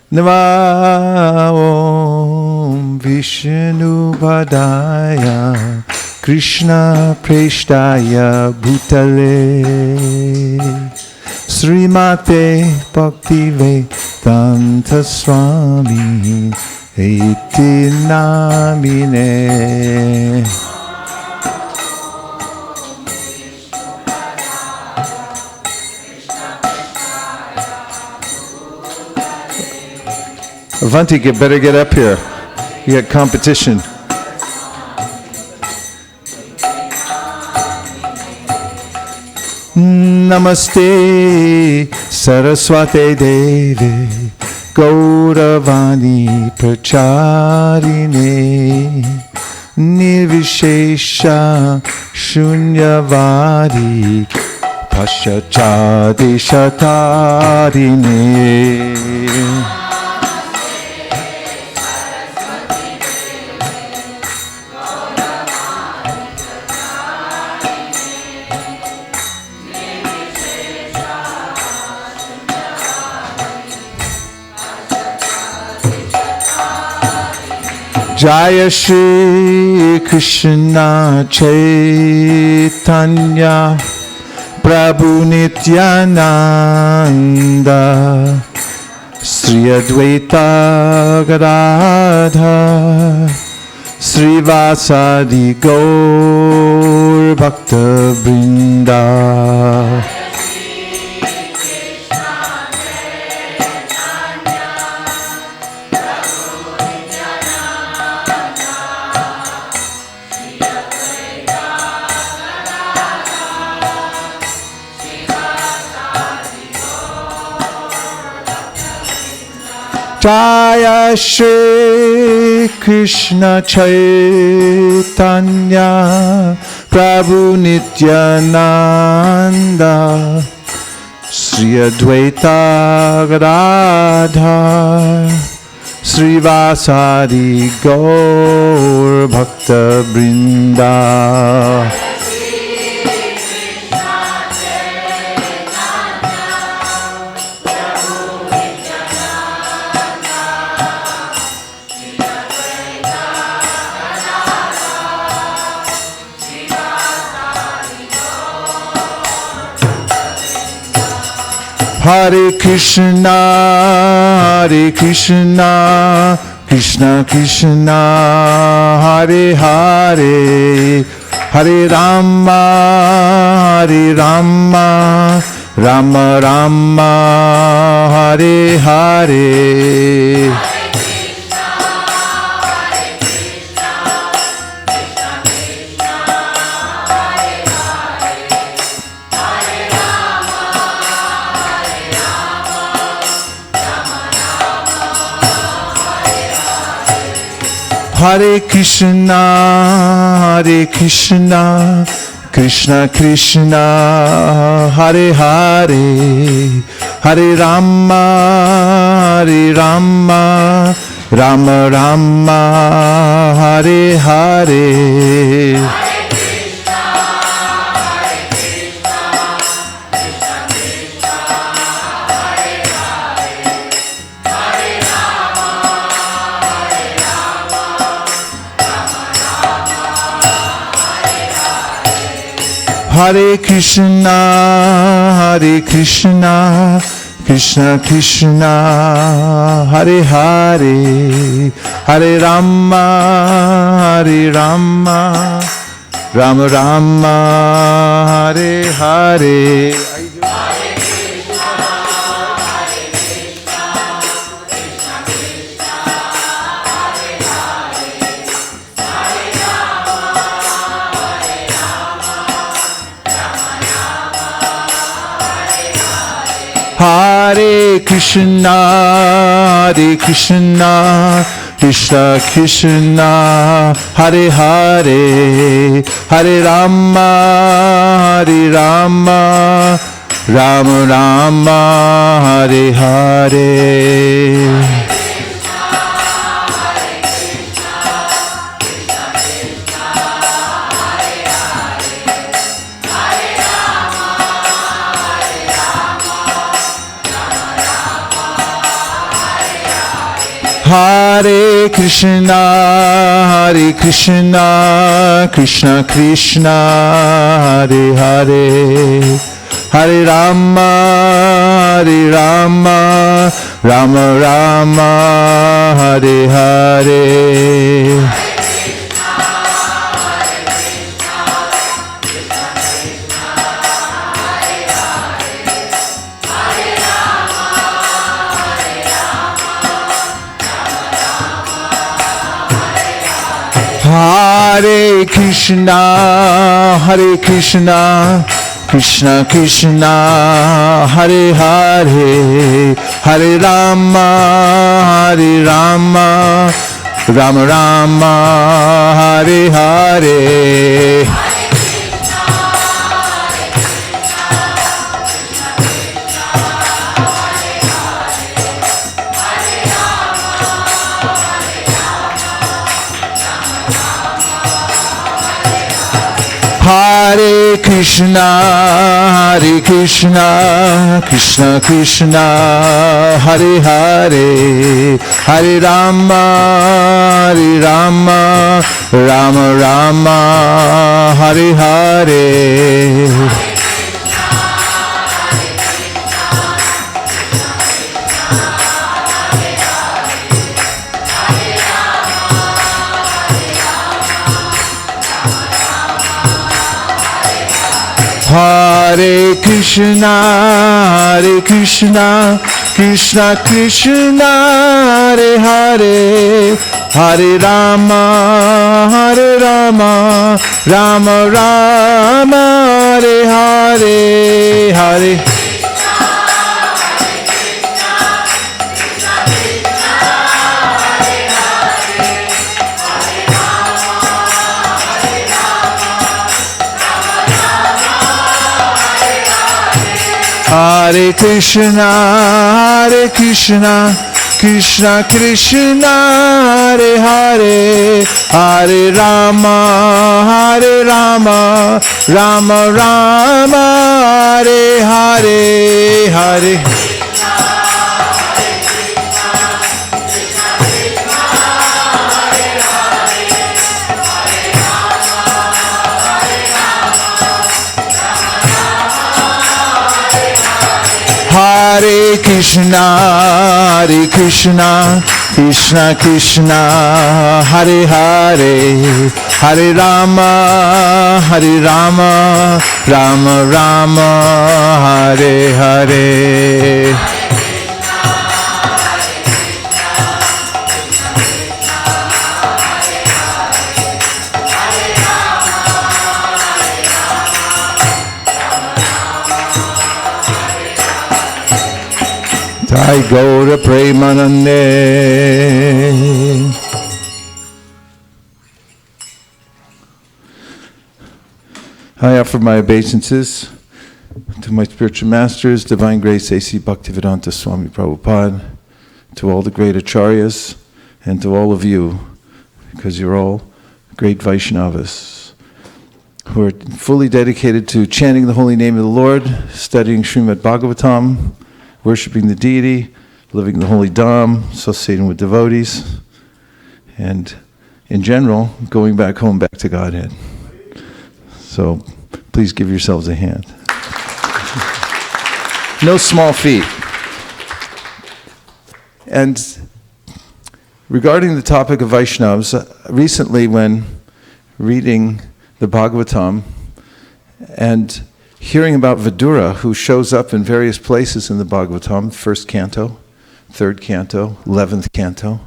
Nama Om Vishnu Padaya Krishna Preshtaya Bhutale Srimate Bhaktivedanta Swami Iti Namine. Avanti, you better get up here. You got competition. Namaste Saraswate Devi Gauravani Pracharine Nirvishesha Shunyavadi Paschachadi Shatarine. Jaya Shri Krishna Chaitanya Prabhu Nityananda Sri Advaita Gadadhar Sri Vasadi Gaur Bhakta Vrinda. Jaya Shri Krishna Chaitanya Prabhu Nityananda Sri Advaita Gadadhar Sri Vasadi Gaur Bhakta Vrinda. Hare Krishna, Krishna Krishna, Hare Hare, Hare Rama, Rama Rama, Hare Hare. Hare Krishna, Krishna Krishna, Hare Hare, Hare Rama, Rama Rama, Hare Hare. Hare Krishna, Krishna Krishna, Hare Hare, Hare Rama, Rama Rama, Hare Hare. Hare Krishna, Krishna Krishna, Hare Hare, Hare Rama, Rama Rama, Hare Hare. Hare Krishna, Krishna Krishna, Hare Hare, Hare Rama, Rama Rama, Hare Hare. Hare Krishna, Krishna Krishna, Hare Hare, Hare Rama, Rama Rama, Hare Hare. Hare Krishna, Krishna Krishna, Hare Hare, Hare Rama, Rama Rama, Hare Hare. Hare Krishna, Krishna Krishna, Hare Hare, Hare Rama, Rama Rama, Hare Hare, Hare. Hare Krishna, Krishna Krishna, Hare Hare, Hare Rama, Rama Rama, Hare Hare, Hare. Hare Krishna, Krishna Krishna, Hare Hare, Hare Rama, Rama Rama, Hare Hare. Jai Gaura Premanande. I offer my obeisances to my spiritual masters, Divine Grace A.C. Bhaktivedanta Swami Prabhupada, to all the great acharyas, and to all of you, because you're all great Vaishnavas, who are fully dedicated to chanting the holy name of the Lord, studying Srimad Bhagavatam, worshiping the deity, living the holy dham, associating with devotees, and in general, going back home, back to Godhead. So please give yourselves a hand. No small feat. And regarding the topic of Vaishnavas, recently when reading the Bhagavatam and hearing about Vidura, who shows up in various places in the Bhagavatam, first canto, third canto, 11th canto,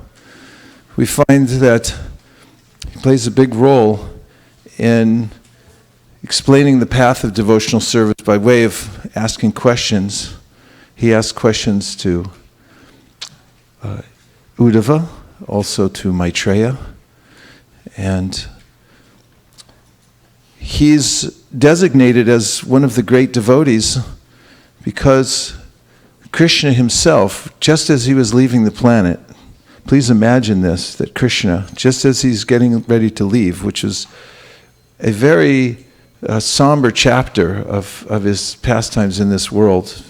we find that he plays a big role in explaining the path of devotional service by way of asking questions. He asked questions to Uddhava, also to Maitreya, and he's designated as one of the great devotees because Krishna himself, just as he was leaving the planet, please imagine this, that Krishna, just as he's getting ready to leave, which is a very somber chapter of his pastimes in this world,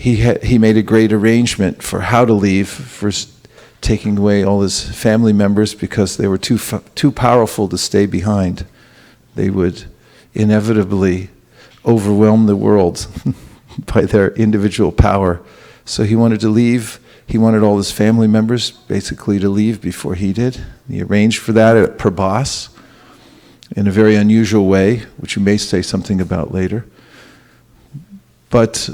he made a great arrangement for how to leave, first taking away all his family members because they were too powerful to stay behind. They would inevitably overwhelm the world by their individual power. So he wanted to leave. He wanted all his family members basically to leave before he did. He arranged for that at Prabhas in a very unusual way, which we may say something about later. But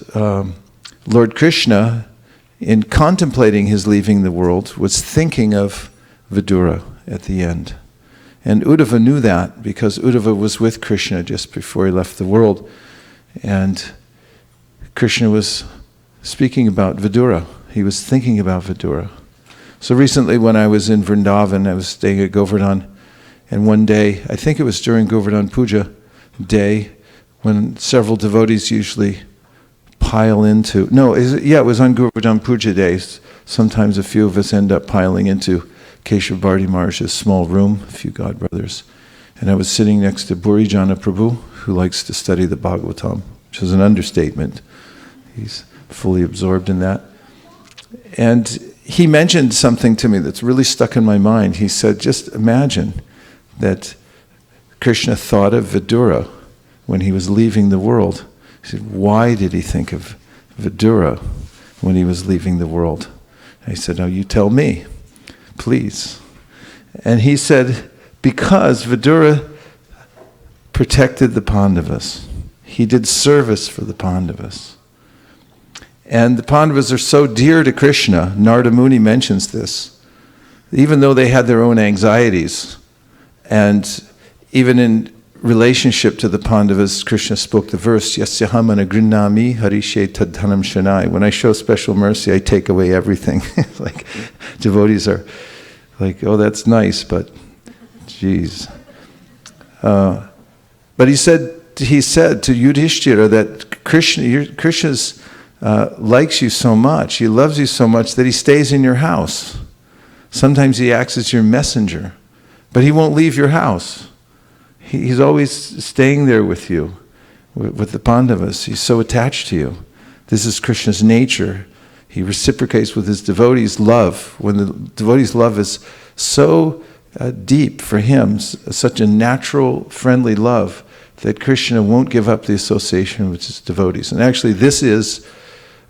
Lord Krishna, in contemplating his leaving the world, was thinking of Vidura at the end. And Uddhava knew that because Uddhava was with Krishna just before he left the world. And Krishna was speaking about Vidura. He was thinking about Vidura. So recently when I was in Vrindavan, I was staying at Govardhan, and one day, I think it was during Govardhan Puja day, when several devotees usually pile into, it was on Govardhan Puja days. Sometimes a few of us end up piling into Keshav Bharti Maharaj's small room, a few godbrothers. And I was sitting next to Burijana Prabhu, who likes to study the Bhagavatam, which is an understatement. He's fully absorbed in that. And he mentioned something to me that's really stuck in my mind. He said, just imagine that Krishna thought of Vidura when he was leaving the world. He said, why did he think of Vidura when he was leaving the world? I said, you tell me, please. And he said, because Vidura protected the Pandavas. He did service for the Pandavas. And the Pandavas are so dear to Krishna, Narada Muni mentions this, even though they had their own anxieties, and even in relationship to the Pandavas, Krishna spoke the verse, Yasyaham anagrinami harishe tadhanam shanai. When I show special mercy, I take away everything. Like, devotees are like, oh, that's nice, but geez. But he said to Yudhishthira that Krishna's likes you so much, he loves you so much that he stays in your house. Sometimes he acts as your messenger, but he won't leave your house. He's always staying there with you, with the Pandavas. He's so attached to you. This is Krishna's nature. He reciprocates with his devotees' love. When the devotees' love is so deep for him, such a natural, friendly love, that Krishna won't give up the association with his devotees. And actually, this is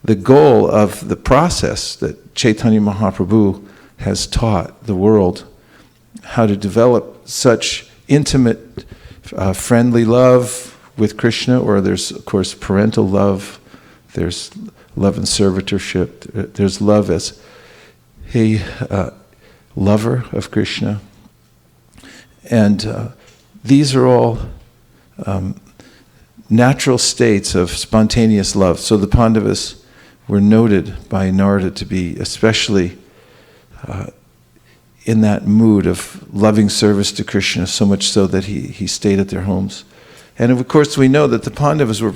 the goal of the process that Chaitanya Mahaprabhu has taught the world, how to develop such intimate, friendly love with Krishna, or there's, of course, parental love, there's love and servitorship, there's love as a lover of Krishna. And these are all natural states of spontaneous love. So the Pandavas were noted by Narada to be especially in that mood of loving service to Krishna, so much so that he stayed at their homes. And of course we know that the Pandavas were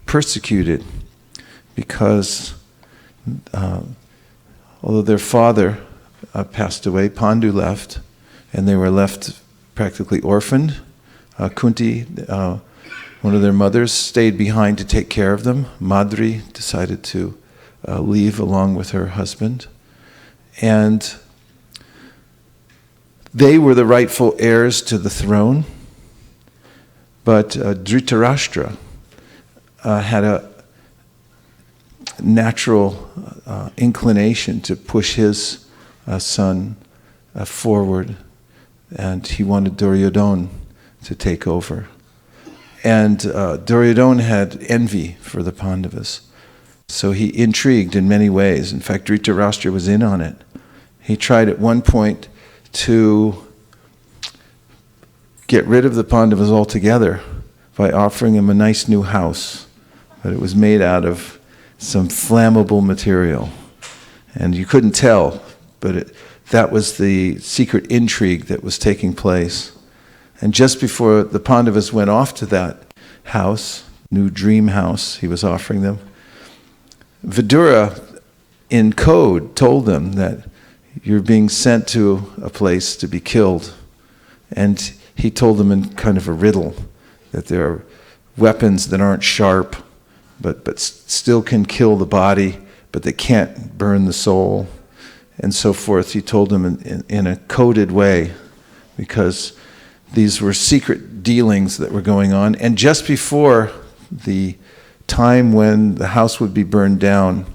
persecuted because although their father passed away, Pandu left, and they were left practically orphaned. Kunti, one of their mothers, stayed behind to take care of them. Madri decided to leave along with her husband. And they were the rightful heirs to the throne, but Dhritarashtra had a natural inclination to push his son forward, and he wanted Duryodhana to take over. And Duryodhana had envy for the Pandavas, so he intrigued in many ways. In fact, Dhritarashtra was in on it. He tried at one point to get rid of the Pandavas altogether by offering him a nice new house, but it was made out of some flammable material. And you couldn't tell, but that was the secret intrigue that was taking place. And just before the Pandavas went off to that house, new dream house he was offering them, Vidura, in code, told them that you're being sent to a place to be killed. And he told them in kind of a riddle that there are weapons that aren't sharp, but still can kill the body, but they can't burn the soul, and so forth. He told them in a coded way, because these were secret dealings that were going on. And just before the time when the house would be burned down,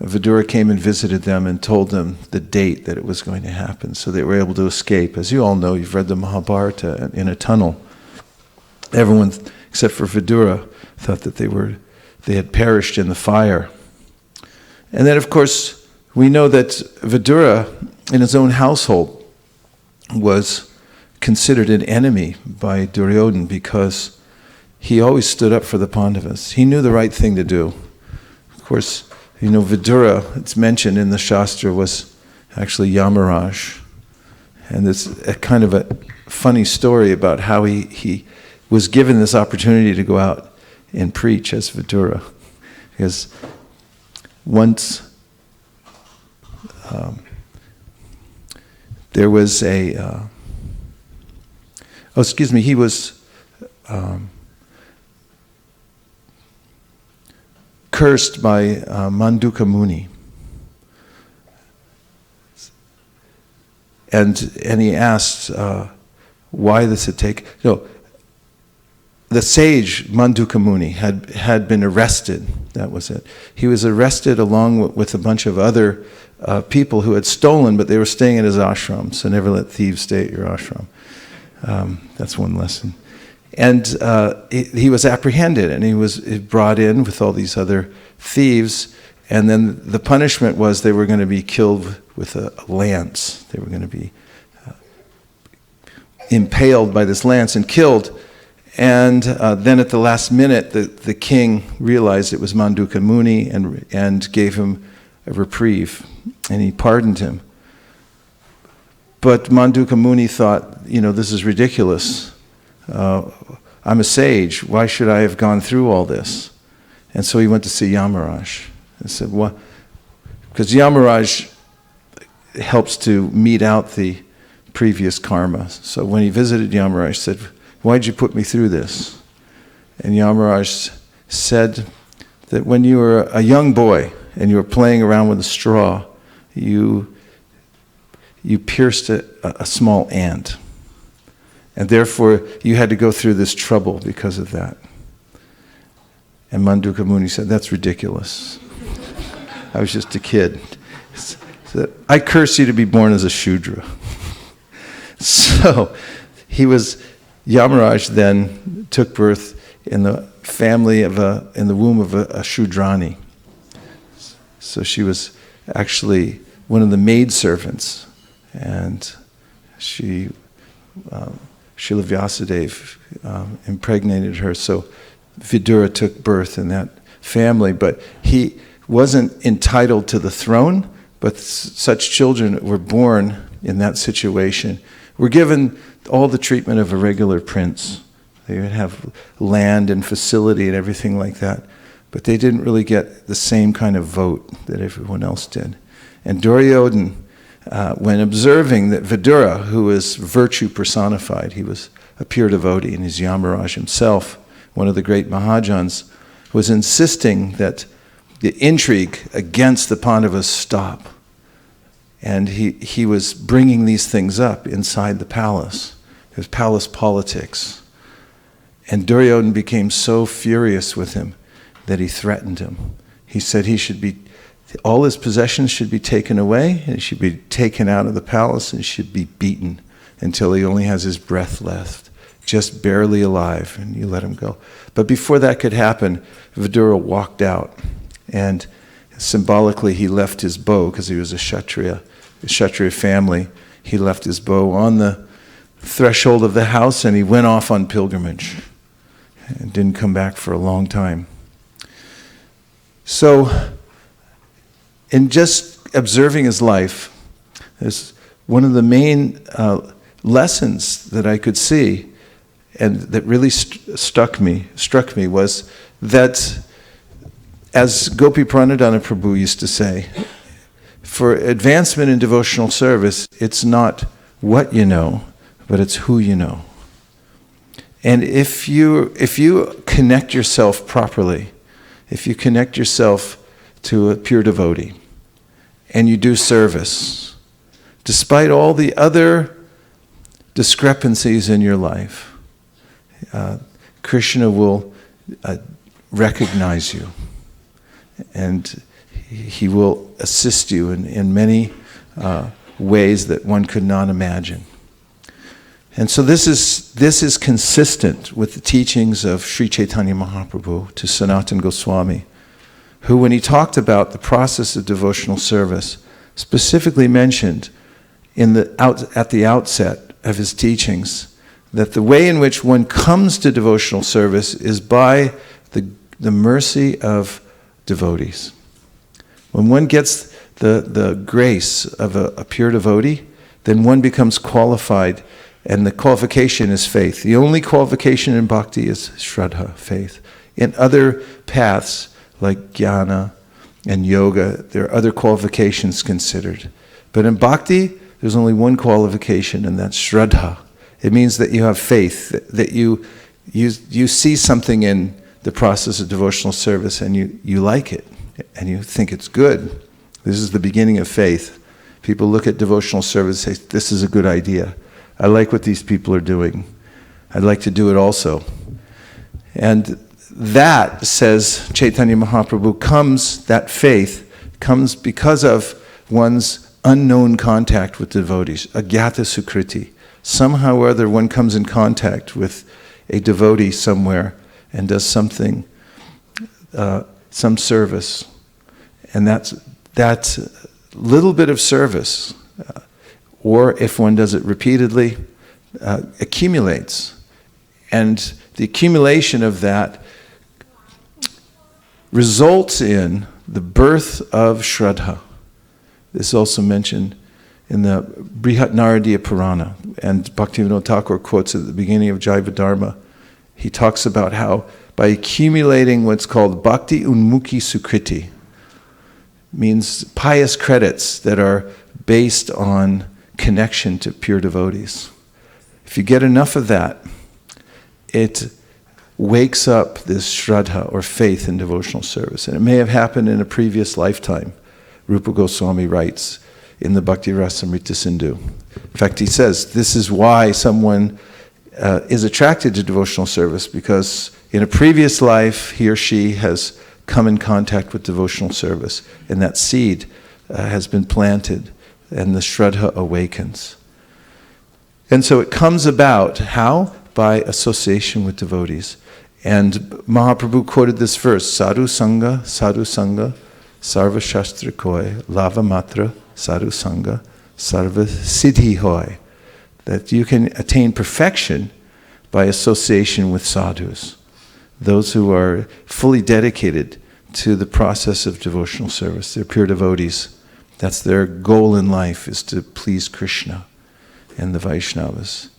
Vidura came and visited them and told them the date that it was going to happen, so they were able to escape. As you all know, you've read the Mahabharata, in a tunnel. Everyone, except for Vidura, thought that they had perished in the fire. And then, of course, we know that Vidura, in his own household, was considered an enemy by Duryodhana, because he always stood up for the Pandavas. He knew the right thing to do. Of course, Vidura, it's mentioned in the Shastra, was actually Yamaraj. And it's a kind of a funny story about how he was given this opportunity to go out and preach as Vidura. Because once there was he was cursed by Manduka Muni. And he asked why this had taken... The sage Manduka Muni had been arrested. That was it. He was arrested along with a bunch of other people who had stolen, but they were staying at his ashram. So never let thieves stay at your ashram. That's one lesson. And he was apprehended, and he was brought in with all these other thieves. And then the punishment was they were going to be killed with a lance. They were going to be impaled by this lance and killed. And then at the last minute, the king realized it was Manduka Muni and gave him a reprieve, and he pardoned him. But Manduka Muni thought, this is ridiculous. I'm a sage. Why should I have gone through all this? And so he went to see Yamaraj and said, "What?" Because Yamaraj helps to mete out the previous karma. So when he visited Yamaraj, he said, "Why'd you put me through this?" And Yamaraj said that when you were a young boy and you were playing around with a straw, you pierced a small ant. And therefore, you had to go through this trouble because of that. And Manduka Muni said, "That's ridiculous. I was just a kid. So, I curse you to be born as a Shudra." So, Yamaraj then took birth in the family in the womb of a Shudrani. So she was actually one of the maidservants, and Srila Vyasadeva impregnated her. So Vidura took birth in that family, but he wasn't entitled to the throne, but such children were born in that situation were given all the treatment of a regular prince. They would have land and facility and everything like that, but they didn't really get the same kind of vote that everyone else did. And Duryodhana, when observing that Vidura, who is virtue personified, he was a pure devotee, and he's Yamaraj himself, one of the great Mahajans, was insisting that the intrigue against the Pandavas stop. And he was bringing these things up inside the palace. It was palace politics. And Duryodhana became so furious with him that he threatened him. He said all his possessions should be taken away, and he should be taken out of the palace, and should be beaten until he only has his breath left, just barely alive, and you let him go. But before that could happen, Vidura walked out, and symbolically he left his bow, because he was a Kshatriya family. He left his bow on the threshold of the house, and he went off on pilgrimage and didn't come back for a long time. So, in just observing his life, there's one of the main lessons that I could see, and that really struck me was that, as Gopi Pranadhana Prabhu used to say, for advancement in devotional service, it's not what you know, but it's who you know. And if you connect yourself properly if you connect yourself to a pure devotee and you do service, despite all the other discrepancies in your life, Krishna will recognize you, and he will assist you in many ways that one could not imagine. And so this is consistent with the teachings of Sri Chaitanya Mahaprabhu to Sanatana Goswami, who, when he talked about the process of devotional service, specifically mentioned at the outset of his teachings that the way in which one comes to devotional service is by the mercy of devotees. When one gets the grace of a pure devotee, then one becomes qualified, and the qualification is faith. The only qualification in bhakti is shraddha, faith. In other paths, like jnana and yoga, there are other qualifications considered. But in bhakti, there's only one qualification, and that's shraddha. It means that you have faith, that you see something in the process of devotional service, and you like it, and you think it's good. This is the beginning of faith. People look at devotional service and say, this is a good idea. I like what these people are doing. I'd like to do it also. And that, says Chaitanya Mahaprabhu, that faith comes because of one's unknown contact with devotees, agyata sukriti. Somehow or other one comes in contact with a devotee somewhere and does something, some service. And that little bit of service, or if one does it repeatedly, accumulates. And the accumulation of that results in the birth of Shraddha. This is also mentioned in the Brihat Naradiya Purana, and Bhaktivinoda Thakur quotes at the beginning of Jaiva Dharma. He talks about how by accumulating what's called Bhakti Unmukhi Sukriti, means pious credits that are based on connection to pure devotees. If you get enough of that, it wakes up this shraddha or faith in devotional service. And it may have happened in a previous lifetime. Rupa Goswami writes in the Bhakti Rasamrita Sindhu. In fact, he says this is why someone is attracted to devotional service, because in a previous life he or she has come in contact with devotional service, and that seed has been planted, and the shraddha awakens. And so it comes about, how? By association with devotees. And Mahaprabhu quoted this verse, Sadhu Sangha, Sarva Shastra Koi, Lava Matra, Sadhu Sangha, Sarva Siddhi Hoy. That you can attain perfection by association with sadhus, those who are fully dedicated to the process of devotional service. They're pure devotees. That's their goal in life, is to please Krishna and the Vaisnavas.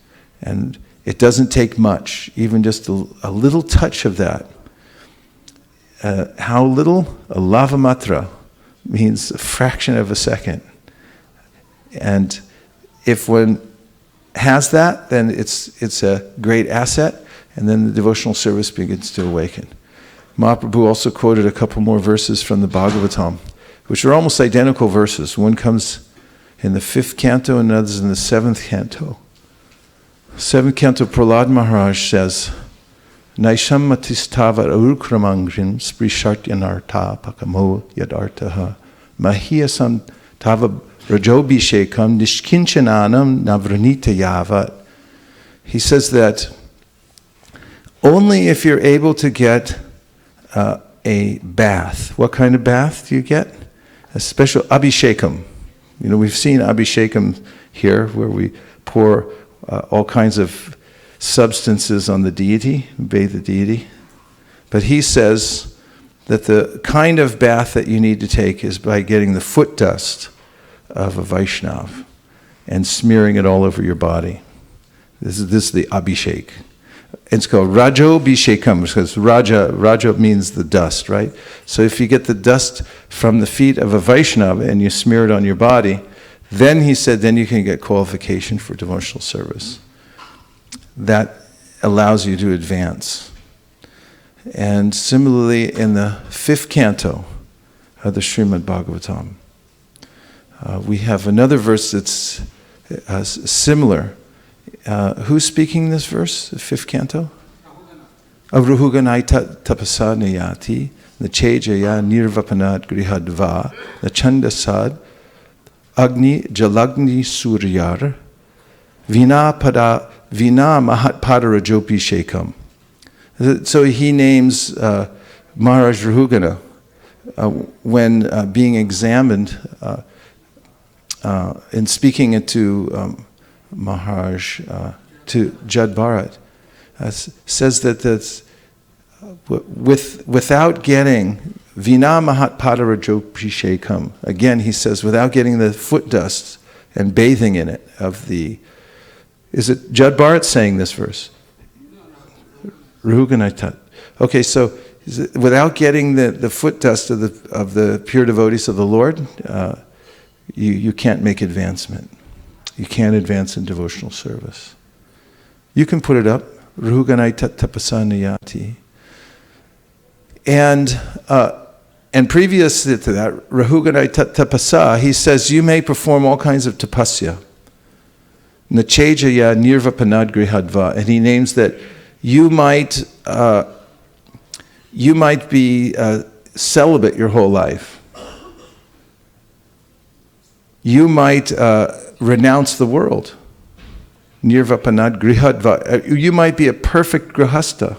And it doesn't take much, even just a little touch of that. How little? A lava matra means a fraction of a second. And if one has that, then it's a great asset, and then the devotional service begins to awaken. Mahaprabhu also quoted a couple more verses from the Bhagavatam, which are almost identical verses. One comes in the 5th canto and another in the 7th canto. 7th canto, Prahlad Maharaj says, Naisham matistava arukramangrim sprishartyanartha pakamo yadartaha mahiyasam tava rajobhishekam nishkinchananam navranita yavat. He says that only if you're able to get a bath. What kind of bath do you get? A special abhishekam. You know, we've seen abhishekam here, where we pour all kinds of substances on the deity, bathe the deity. But he says that the kind of bath that you need to take is by getting the foot dust of a Vaishnava and smearing it all over your body. This is the abhishek. It's called Rajobhishekam, because Raja means the dust, right? So if you get the dust from the feet of a Vaishnava and you smear it on your body, then he said, then you can get qualification for devotional service. That allows you to advance. And similarly, in the 5th canto of the Srimad Bhagavatam, we have another verse that's similar. Who's speaking this verse, the 5th canto? Avruhuganai tapasa nayati, the chejaya nirvapanad grihadva, the chandasad, agni jalagni suryar, vina mahatpadarajopi shekam. So he names Maharaj Rahugana when being examined in speaking it to Maharaj, to Jad Bharat, says that that's, without getting Vina Mahatpadarajoprishekam, again he says, without getting the foot dust and bathing in it of the, is it Jad Bharat saying this verse? Rahuganaitat. Okay, so without getting the foot dust of the pure devotees of the Lord, you can't make advancement. You can't advance in devotional service. You can put it up. Rahuganaitat tapasanayati. And previous to that, Rahuganaitat tapasa, he says you may perform all kinds of tapasya. Nachejaya nirvapanad grihadva. And he names that you might be celibate your whole life. You might renounce the world. Nirvapanad grihadva. You might be a perfect grihasta.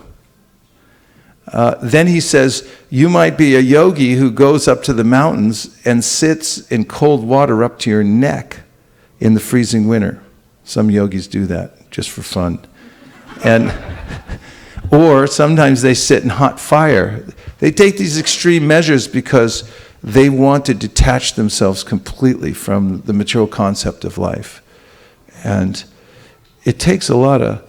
Then he says, you might be a yogi who goes up to the mountains and sits in cold water up to your neck in the freezing winter. Some yogis do that just for fun. Or sometimes they sit in hot fire. They take these extreme measures because they want to detach themselves completely from the material concept of life. And it takes a lot of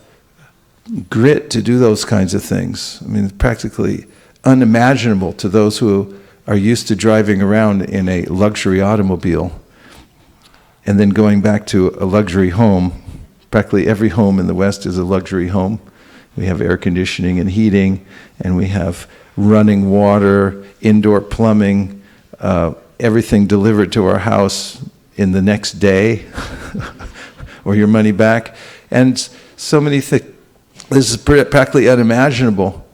grit to do those kinds of things. I mean, it's practically unimaginable to those who are used to driving around in a luxury automobile and then going back to a luxury home. Practically every home in the West is a luxury home. We have air conditioning and heating, and we have running water, indoor plumbing, everything delivered to our house in the next day, or your money back. And so many things. This is practically unimaginable.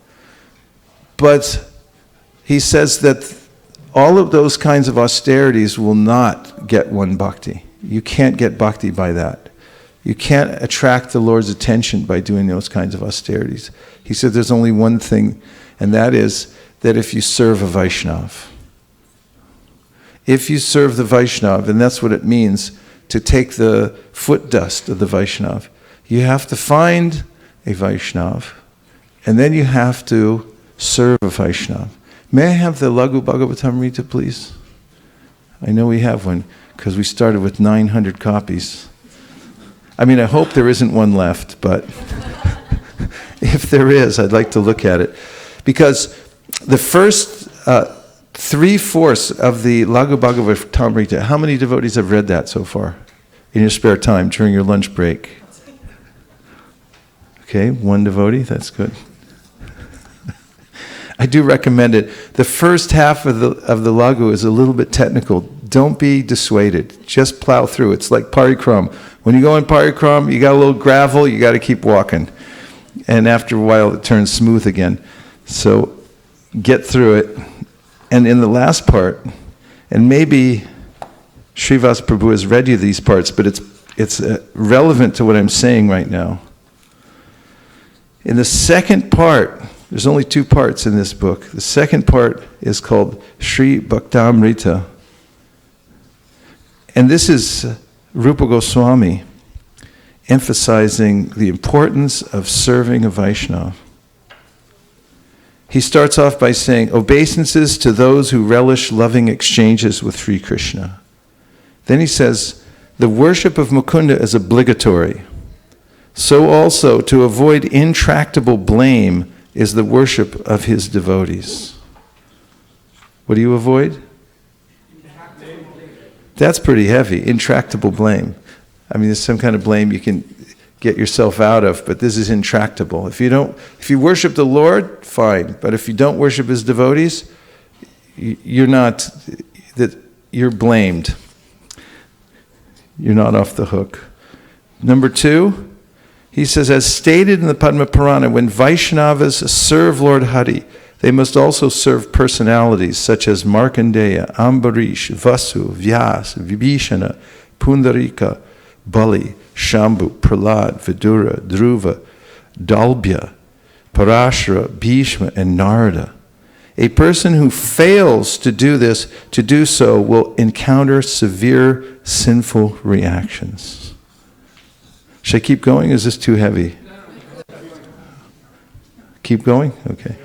But he says that all of those kinds of austerities will not get one bhakti. You can't get bhakti by that. You can't attract the Lord's attention by doing those kinds of austerities. He said there's only one thing, and that is that if you serve a Vaishnava. If you serve the Vaishnava, and that's what it means to take the foot dust of the Vaishnava, you have to find a Vaishnava, and then you have to serve a Vaishnava. May I have the Laghu Bhagavatamrita, please? I know we have one, because we started with 900 copies. I mean, I hope there isn't one left, but if there is, I'd like to look at it. Because the first 3/4 of the Laghu Bhagavatamrita, how many devotees have read that so far? In your spare time, during your lunch break? Okay, one devotee, that's good. I do recommend it. The first half of the Laghu is a little bit technical. Don't be dissuaded. Just plow through. It's like parikram. When you go in parikram, you got a little gravel, you got to keep walking. And after a while, it turns smooth again. So get through it. And in the last part, and maybe Srivas Prabhu has read you these parts, but it's relevant to what I'm saying right now. In the second part, there's only 2 parts in this book. The second part is called Sri Bhaktamrita. And this is Rupa Goswami emphasizing the importance of serving a Vaishnava. He starts off by saying, obeisances to those who relish loving exchanges with Sri Krishna. Then he says, the worship of Mukunda is obligatory. So also, to avoid intractable blame is the worship of his devotees. What do you avoid? That's pretty heavy, intractable blame. I mean, there's some kind of blame you can get yourself out of, but this is intractable. If you worship the Lord, fine. But if you don't worship his devotees, you're blamed. You're not off the hook. Number 2, he says, as stated in the Padma Purana, when Vaishnavas serve Lord Hari, they must also serve personalities such as Markandeya, Ambarish, Vasu, Vyas, Vibhishana, Pundarika, Bali, Shambhu, Prahlad, Vidura, Dhruva, Dalbhya, Parashara, Bhishma, and Narada. A person who fails to do so will encounter severe sinful reactions. Should I keep going? Is this too heavy? Keep going? Okay.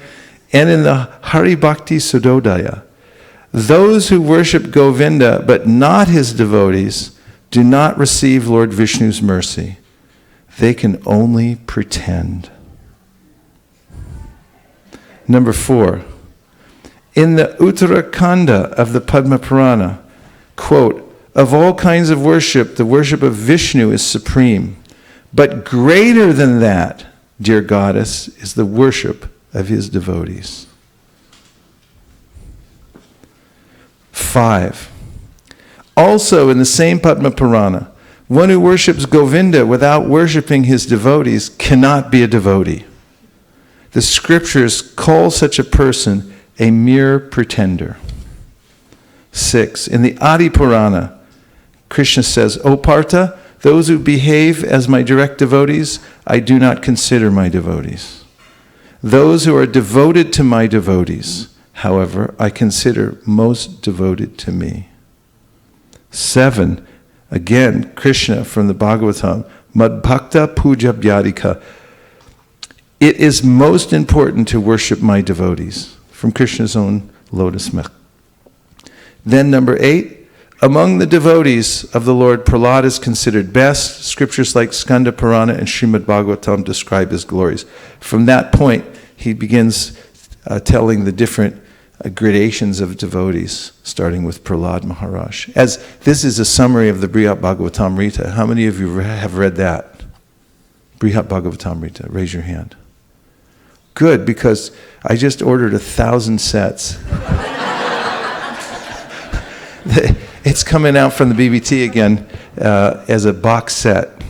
And in the Hari Bhakti Sudodaya, those who worship Govinda but not his devotees do not receive Lord Vishnu's mercy. They can only pretend. Number 4. In the Uttarakanda of the Padma Purana, quote, of all kinds of worship, the worship of Vishnu is supreme. But greater than that, dear goddess, is the worship of his devotees. 5. Also in the same Padma Purana, one who worships Govinda without worshipping his devotees cannot be a devotee. The scriptures call such a person a mere pretender. 6. In the Adi Purana, Krishna says, O Partha, those who behave as my direct devotees, I do not consider my devotees. Those who are devoted to my devotees, however, I consider most devoted to me. 7. Again, Krishna from the Bhagavatam, Madbhakta Puja Bhyadika. It is most important to worship my devotees, from Krishna's own lotus milk. Then number 8, among the devotees of the Lord, Prahlad is considered best. Scriptures like Skanda Purana and Srimad Bhagavatam describe his glories. From that point, he begins telling the different gradations of devotees, starting with Prahlad Maharaj. As this is a summary of the Brihat Bhagavatamrita. How many of you have read that? Brihat Bhagavatamrita, raise your hand. Good, because I just ordered 1,000 sets. It's coming out from the BBT again as a box set.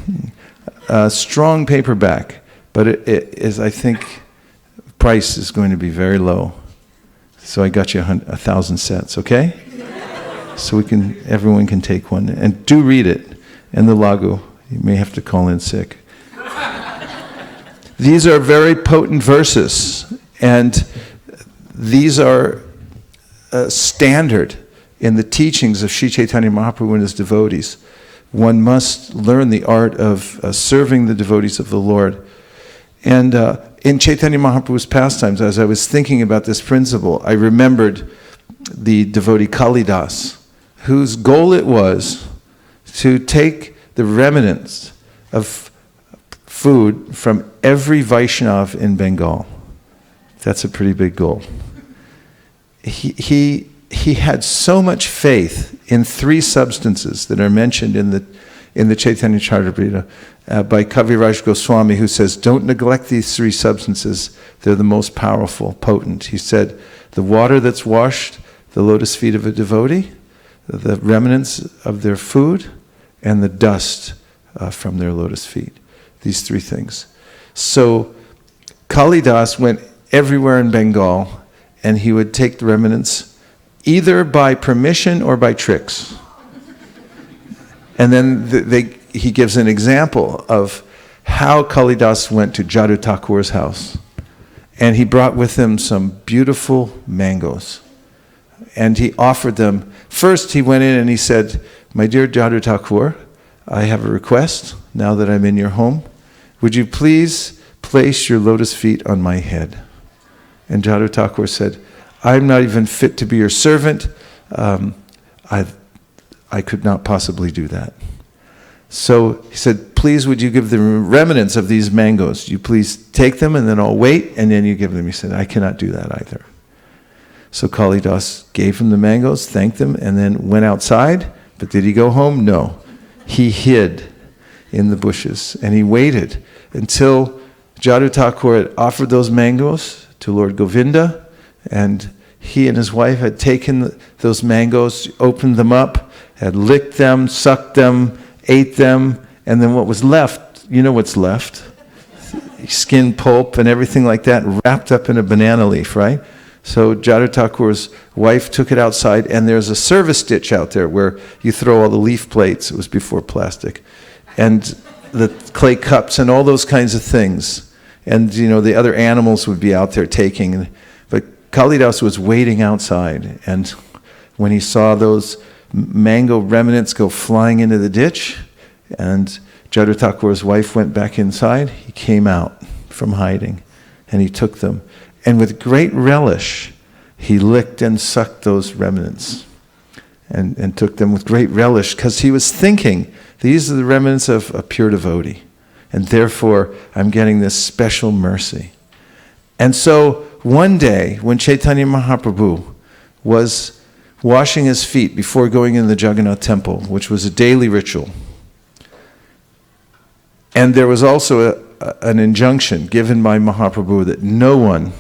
Strong paperback, but it is, I think, price is going to be very low. So I got you 1,000 sets, okay? So everyone can take one. And do read it. And the Lagu, you may have to call in sick. These are very potent verses, and these are standard in the teachings of Sri Chaitanya Mahaprabhu and his devotees. One must learn the art of serving the devotees of the Lord. And in Chaitanya Mahaprabhu's pastimes, as I was thinking about this principle, I remembered the devotee Kalidas, whose goal it was to take the remnants of food from every Vaishnava in Bengal. That's a pretty big goal. He had so much faith in 3 substances that are mentioned in the Chaitanya Charitamrita by Kaviraj Goswami, who says, don't neglect these 3 substances. They're the most powerful, potent. He said, the water that's washed the lotus feet of a devotee, the remnants of their food, and the dust from their lotus feet. These 3 things. So Kalidas went everywhere in Bengal, and he would take the remnants either by permission or by tricks. And then he gives an example of how Kalidas went to Jadu Thakur's house. And he brought with him some beautiful mangoes. And he offered them. First he went in and he said, my dear Jadu Thakur, I have a request now that I'm in your home. Would you please place your lotus feet on my head? And Jadu Thakur said, I'm not even fit to be your servant. I could not possibly do that. So he said, please would you give the remnants of these mangoes? You please take them and then I'll wait and then you give them. He said, I cannot do that either. So Kalidas gave him the mangoes, thanked them, and then went outside. But did he go home? No. He hid. in the bushes. And he waited until Jadu Thakur had offered those mangoes to Lord Govinda, and he and his wife had taken those mangoes, opened them up, had licked them, sucked them, ate them, and then what was left, you know what's left? Skin pulp and everything like that, wrapped up in a banana leaf, right? So Jadu Thakur's wife took it outside, and there's a service ditch out there where you throw all the leaf plates. It was before plastic. And the clay cups and all those kinds of things. And, the other animals would be out there taking. But Kalidas was waiting outside, and when he saw those mango remnants go flying into the ditch, and Jadu Thakur's wife went back inside, he came out from hiding, and he took them. And with great relish, he licked and sucked those remnants, and took them with great relish, because he was thinking, these are the remnants of a pure devotee, and therefore I'm getting this special mercy. And so one day, when Chaitanya Mahaprabhu was washing his feet before going in the Jagannath temple, which was a daily ritual, and there was also an injunction given by Mahaprabhu that no one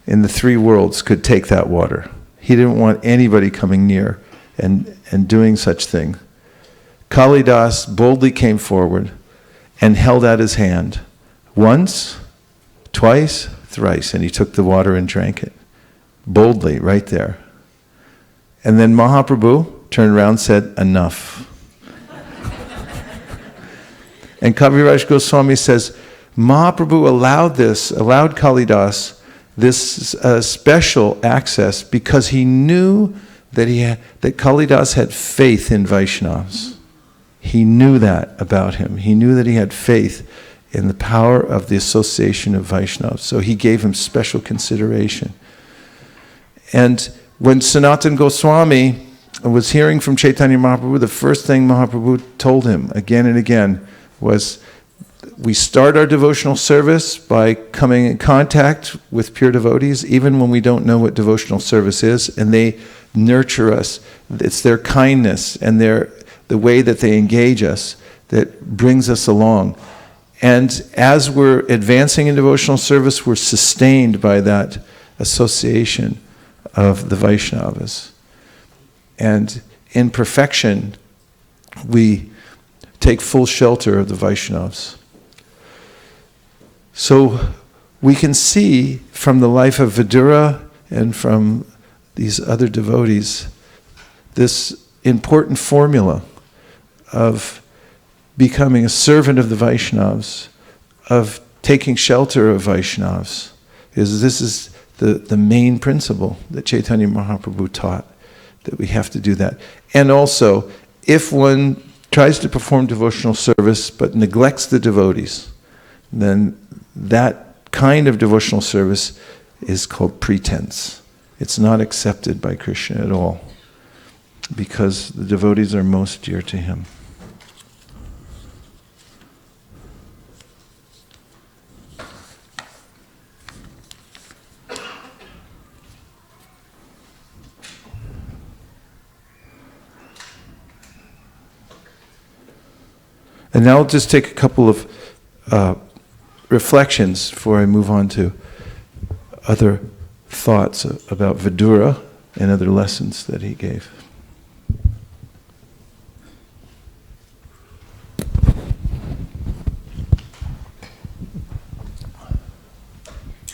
in the three worlds could take that water. He didn't want anybody coming near and doing such thing. Kalidas boldly came forward and held out his hand once, twice, thrice, and he took the water and drank it. Boldly, right there. And then Mahaprabhu turned around and said, enough. And Kaviraj Goswami says, Mahaprabhu allowed Kalidas this special access because he knew that Kalidas had faith in Vaishnavas. He knew that about him. He knew that he had faith in the power of the association of Vaishnavas. So he gave him special consideration. And when Sanatana Goswami was hearing from Chaitanya Mahaprabhu, the first thing Mahaprabhu told him again and again was, we start our devotional service by coming in contact with pure devotees, even when we don't know what devotional service is, and they nurture us. It's their kindness and the way that they engage us that brings us along. And as we're advancing in devotional service, we're sustained by that association of the Vaishnavas. And in perfection, we take full shelter of the Vaishnavas. So we can see from the life of Vidura and from these other devotees this important formula of becoming a servant of the Vaishnavas, of taking shelter of Vaishnavas. This is the main principle that Chaitanya Mahaprabhu taught, that we have to do that. And also, if one tries to perform devotional service but neglects the devotees, then that kind of devotional service is called pretense. It's not accepted by Krishna at all, because the devotees are most dear to him. And now I'll just take a couple of reflections before I move on to other thoughts about Vidura and other lessons that he gave.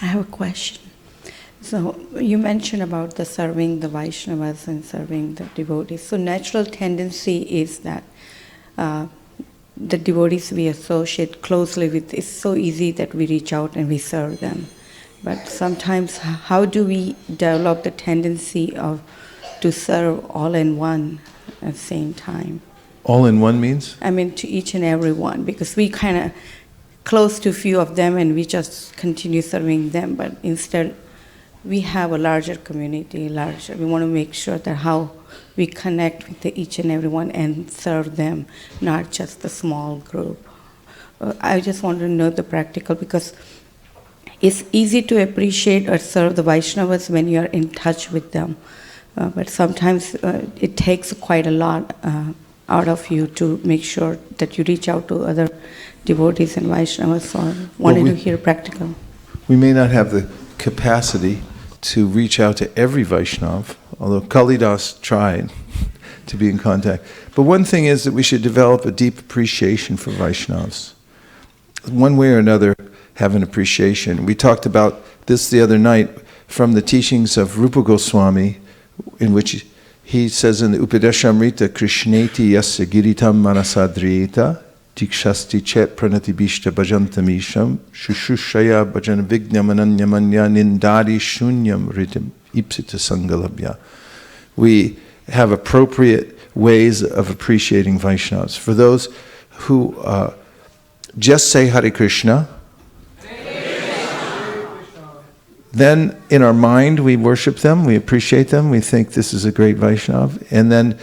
I have a question. So you mentioned about the serving the Vaishnavas and serving the devotees. So natural tendency is that the devotees we associate closely with, it's so easy that we reach out and we serve them. But sometimes, how do we develop the tendency to serve all in one at the same time? All in one means? I mean, to each and every one, because we kind of close to a few of them and we just continue serving them, but instead we have a larger community, we want to make sure that how we connect with each and every one and serve them, not just the small group. I just want to know the practical, because it's easy to appreciate or serve the Vaishnavas when you are in touch with them. But sometimes it takes quite a lot out of you to make sure that you reach out to other devotees and Vaishnavas? So wanted to hear practical. We may not have the capacity to reach out to every Vaishnav, although Kalidas tried to be in contact. But one thing is that we should develop a deep appreciation for Vaishnavas. One way or another, have an appreciation. We talked about this the other night from the teachings of Rupa Goswami, in which he says in the Upadeshamrita, Krishneti yasya giritam manasadriyeta tikshasti chet pranati bishta bhajantamisham shushushaya bhajan vignam ananyamanya nindadi shunyam ritim ipsita sangalabhya. We have appropriate ways of appreciating Vaishnavas. For those who just say Hare Krishna, then in our mind we worship them, we appreciate them, we think this is a great Vaishnav. And then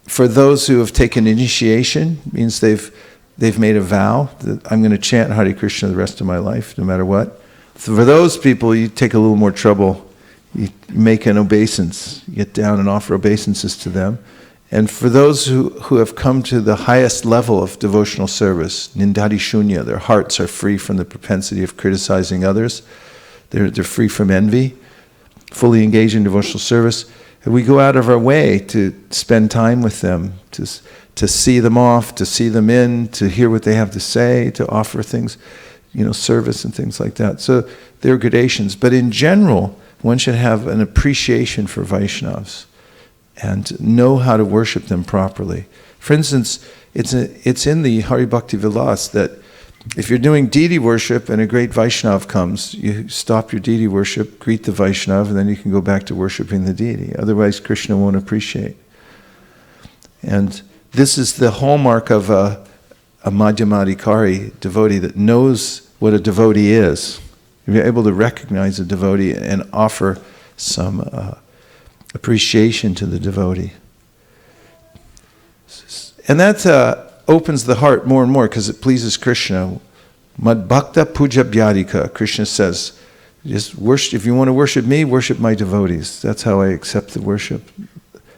for those who have taken initiation, means they've made a vow that I'm going to chant Hare Krishna the rest of my life, no matter what. For those people, you take a little more trouble. You make an obeisance, you get down and offer obeisances to them. And for those who have come to the highest level of devotional service, nindadi shunya, their hearts are free from the propensity of criticizing others. They're free from envy, fully engaged in devotional service. And we go out of our way to spend time with them, to see them off, to see them in, to hear what they have to say, to offer things, service and things like that. So there are gradations. But in general, one should have an appreciation for Vaishnavas and know how to worship them properly. For instance, it's in the Hari Bhakti Vilas that if you're doing deity worship and a great Vaishnav comes, you stop your deity worship, greet the Vaishnav, and then you can go back to worshiping the deity. Otherwise, Krishna won't appreciate. And this is the hallmark of a Madhyamadikari devotee that knows what a devotee is. If you're able to recognize a devotee and offer some appreciation to the devotee. And that opens the heart more and more because it pleases Krishna. Mad bhakta puja bhyadika. Krishna says, just worship, if you want to worship me, worship my devotees. That's how I accept the worship.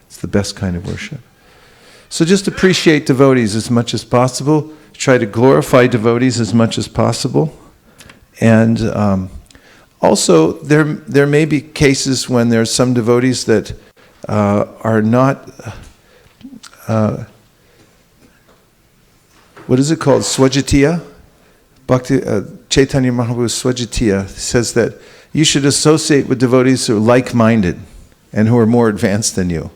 It's the best kind of worship. So just appreciate devotees as much as possible. Try to glorify devotees as much as possible. And also, there may be cases when there are some devotees that are not, what is it called? Swajatiya? Bhakti, Chaitanya Mahaprabhu's Swajatiya says that you should associate with devotees who are like-minded and who are more advanced than you.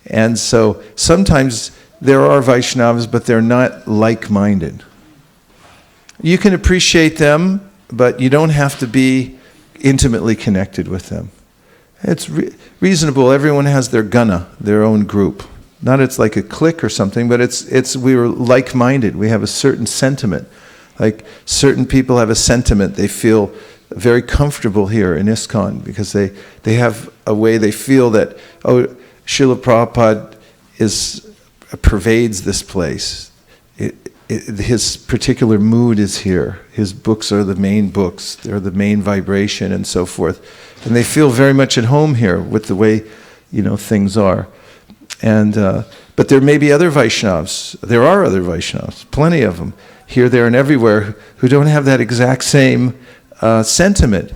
And so sometimes there are Vaishnavas, but they're not like-minded. You can appreciate them, but you don't have to be intimately connected with them. It's reasonable. Everyone has their gana, their own group. Not it's like a clique or something, but it's we were like-minded. We have a certain sentiment. Like certain people have a sentiment. They feel very comfortable here in ISKCON because they have a way they feel that, oh, Srila Prabhupada pervades this place. His particular mood is here. His books are the main books. They're the main vibration and so forth. And they feel very much at home here with the way, things are. And but there may be other Vaishnavas. There are other Vaishnavas, plenty of them, here, there, and everywhere, who don't have that exact same sentiment.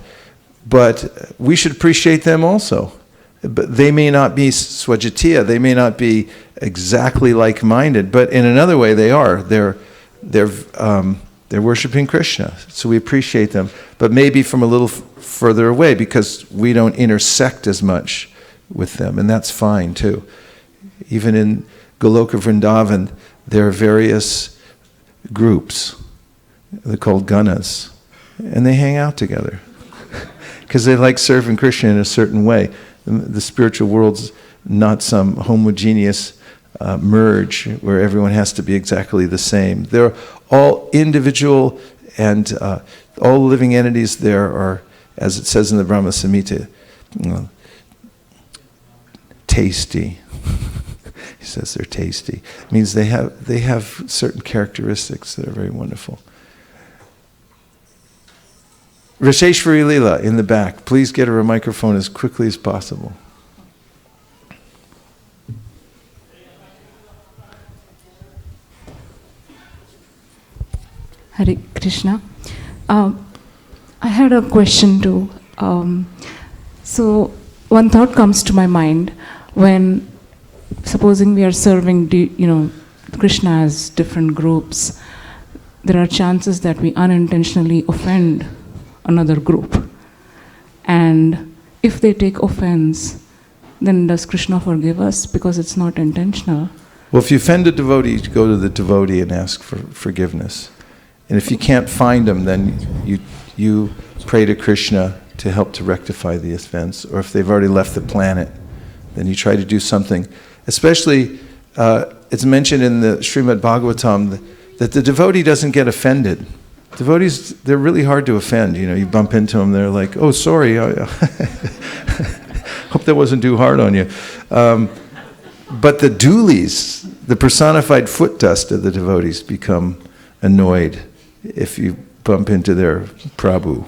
But we should appreciate them also. But they may not be Swajatiya, they may not be exactly like-minded, but in another way they are. They're worshiping Krishna, so we appreciate them. But maybe from a little further away because we don't intersect as much with them, and that's fine too. Even in Goloka Vrindavan, there are various groups. They're called ganas, and they hang out together because they like serving Krishna in a certain way. The spiritual world's not some homogeneous merge where everyone has to be exactly the same. They're all individual, and all living entities there are, as it says in the Brahma Samhita, tasty. He says they're tasty. It means they have certain characteristics that are very wonderful. Rasheshwari Leela in the back. Please get her a microphone as quickly as possible. Hare Krishna. I had a question too. So one thought comes to my mind when, supposing we are serving, Krishna as different groups, there are chances that we unintentionally offend another group. And if they take offense, then does Krishna forgive us because it's not intentional? Well, if you offend a devotee, go to the devotee and ask for forgiveness. And if you can't find him, then you pray to Krishna to help to rectify the offense. Or if they've already left the planet, then you try to do something. Especially, it's mentioned in the Srimad Bhagavatam that the devotee doesn't get offended. Devotees, they're really hard to offend. You bump into them, they're like, oh, sorry, hope that wasn't too hard on you. But the doolies, the personified foot dust of the devotees, become annoyed if you bump into their Prabhu.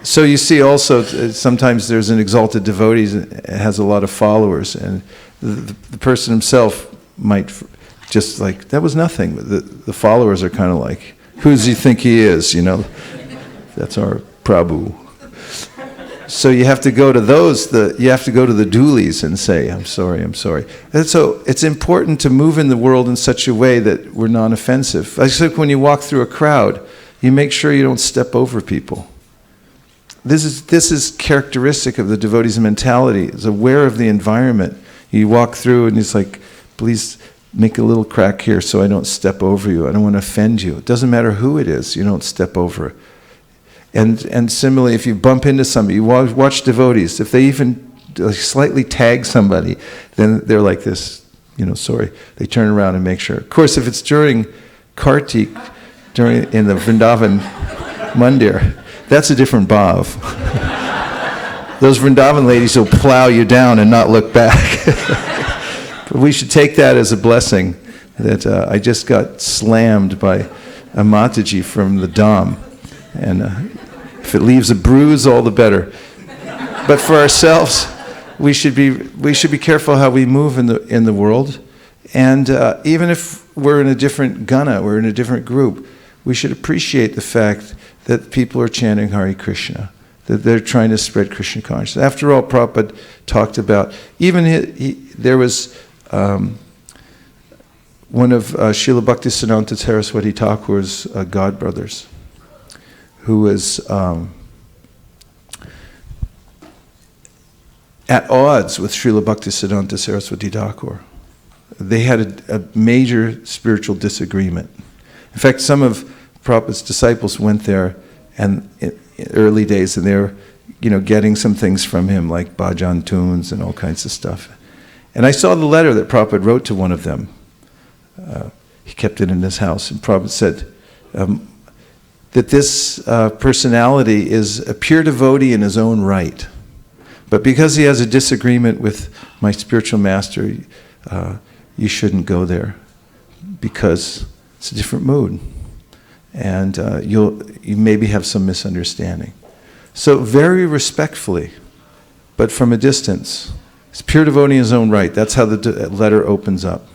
So you see also, sometimes there's an exalted devotee that has a lot of followers, and the person himself might just like, that was nothing. The followers are kind of like, who does he think he is, That's our Prabhu. So you have to go to you have to go to the doolies and say, I'm sorry. And so it's important to move in the world in such a way that we're non-offensive. Like when you walk through a crowd, you make sure you don't step over people. This is characteristic of the devotee's mentality. Is aware of the environment. You walk through and it's like, please make a little crack here so I don't step over you. I don't want to offend you. It doesn't matter who it is. You don't step over. And similarly, if you bump into somebody, you watch devotees. If they even slightly tag somebody, then they're like this, sorry. They turn around and make sure. Of course, if it's during Kartik, in the Vrindavan Mandir, that's a different bhav. Those Vrindavan ladies will plow you down and not look back. But we should take that as a blessing that I just got slammed by a Mataji from the Dham. And if it leaves a bruise, all the better. But for ourselves, we should be careful how we move in the world. And even if we're in a different gana, we're in a different group, we should appreciate the fact that people are chanting Hare Krishna, that they're trying to spread Krishna consciousness. After all, Prabhupada talked about, even there was one of Srila Bhaktisiddhanta Saraswati Thakur's godbrothers, who was at odds with Srila Bhaktisiddhanta Saraswati Thakur. They had a major spiritual disagreement. In fact, some of Prabhupada's disciples went there and in early days, and they were, getting some things from him, like bhajan tunes and all kinds of stuff. And I saw the letter that Prabhupada wrote to one of them. He kept it in his house, and Prabhupada said, that this personality is a pure devotee in his own right. But because he has a disagreement with my spiritual master, you shouldn't go there because it's a different mood. And you maybe have some misunderstanding. So very respectfully, but from a distance, it's pure devotee in his own right. That's how the letter opens up.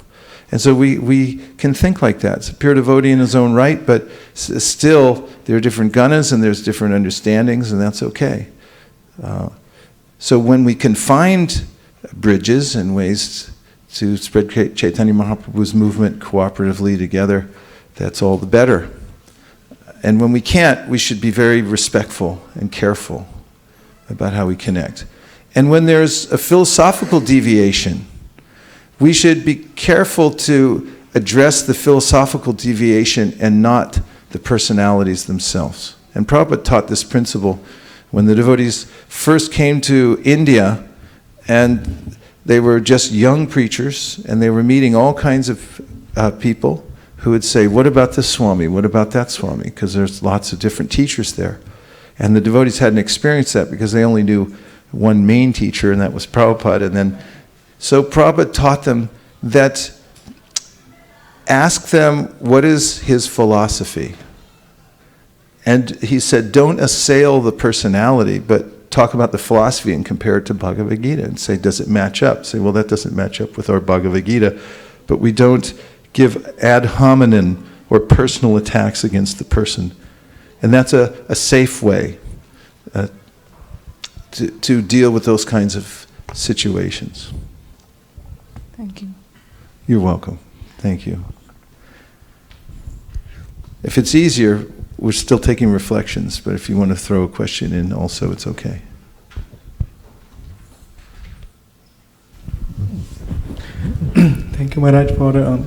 And so we can think like that. It's a pure devotee in his own right, but still there are different gunas and there's different understandings, and that's okay. So when we can find bridges and ways to spread Chaitanya Mahaprabhu's movement cooperatively together, that's all the better. And when we can't, we should be very respectful and careful about how we connect. And when there's a philosophical deviation, we should be careful to address the philosophical deviation and not the personalities themselves. And Prabhupada taught this principle when the devotees first came to India, and they were just young preachers, and they were meeting all kinds of people who would say, what about this Swami? What about that Swami? Because there's lots of different teachers there. And the devotees hadn't experienced that because they only knew one main teacher, and that was Prabhupada. So Prabhupada taught them that, ask them what is his philosophy. And he said, don't assail the personality, but talk about the philosophy and compare it to Bhagavad Gita and say, does it match up? Say, well, that doesn't match up with our Bhagavad Gita, but we don't give ad hominem or personal attacks against the person. And that's a safe way to deal with those kinds of situations. Thank you. You're welcome. Thank you. If it's easier, we're still taking reflections, but if you want to throw a question in also, it's okay. Thank you, Maharaj, for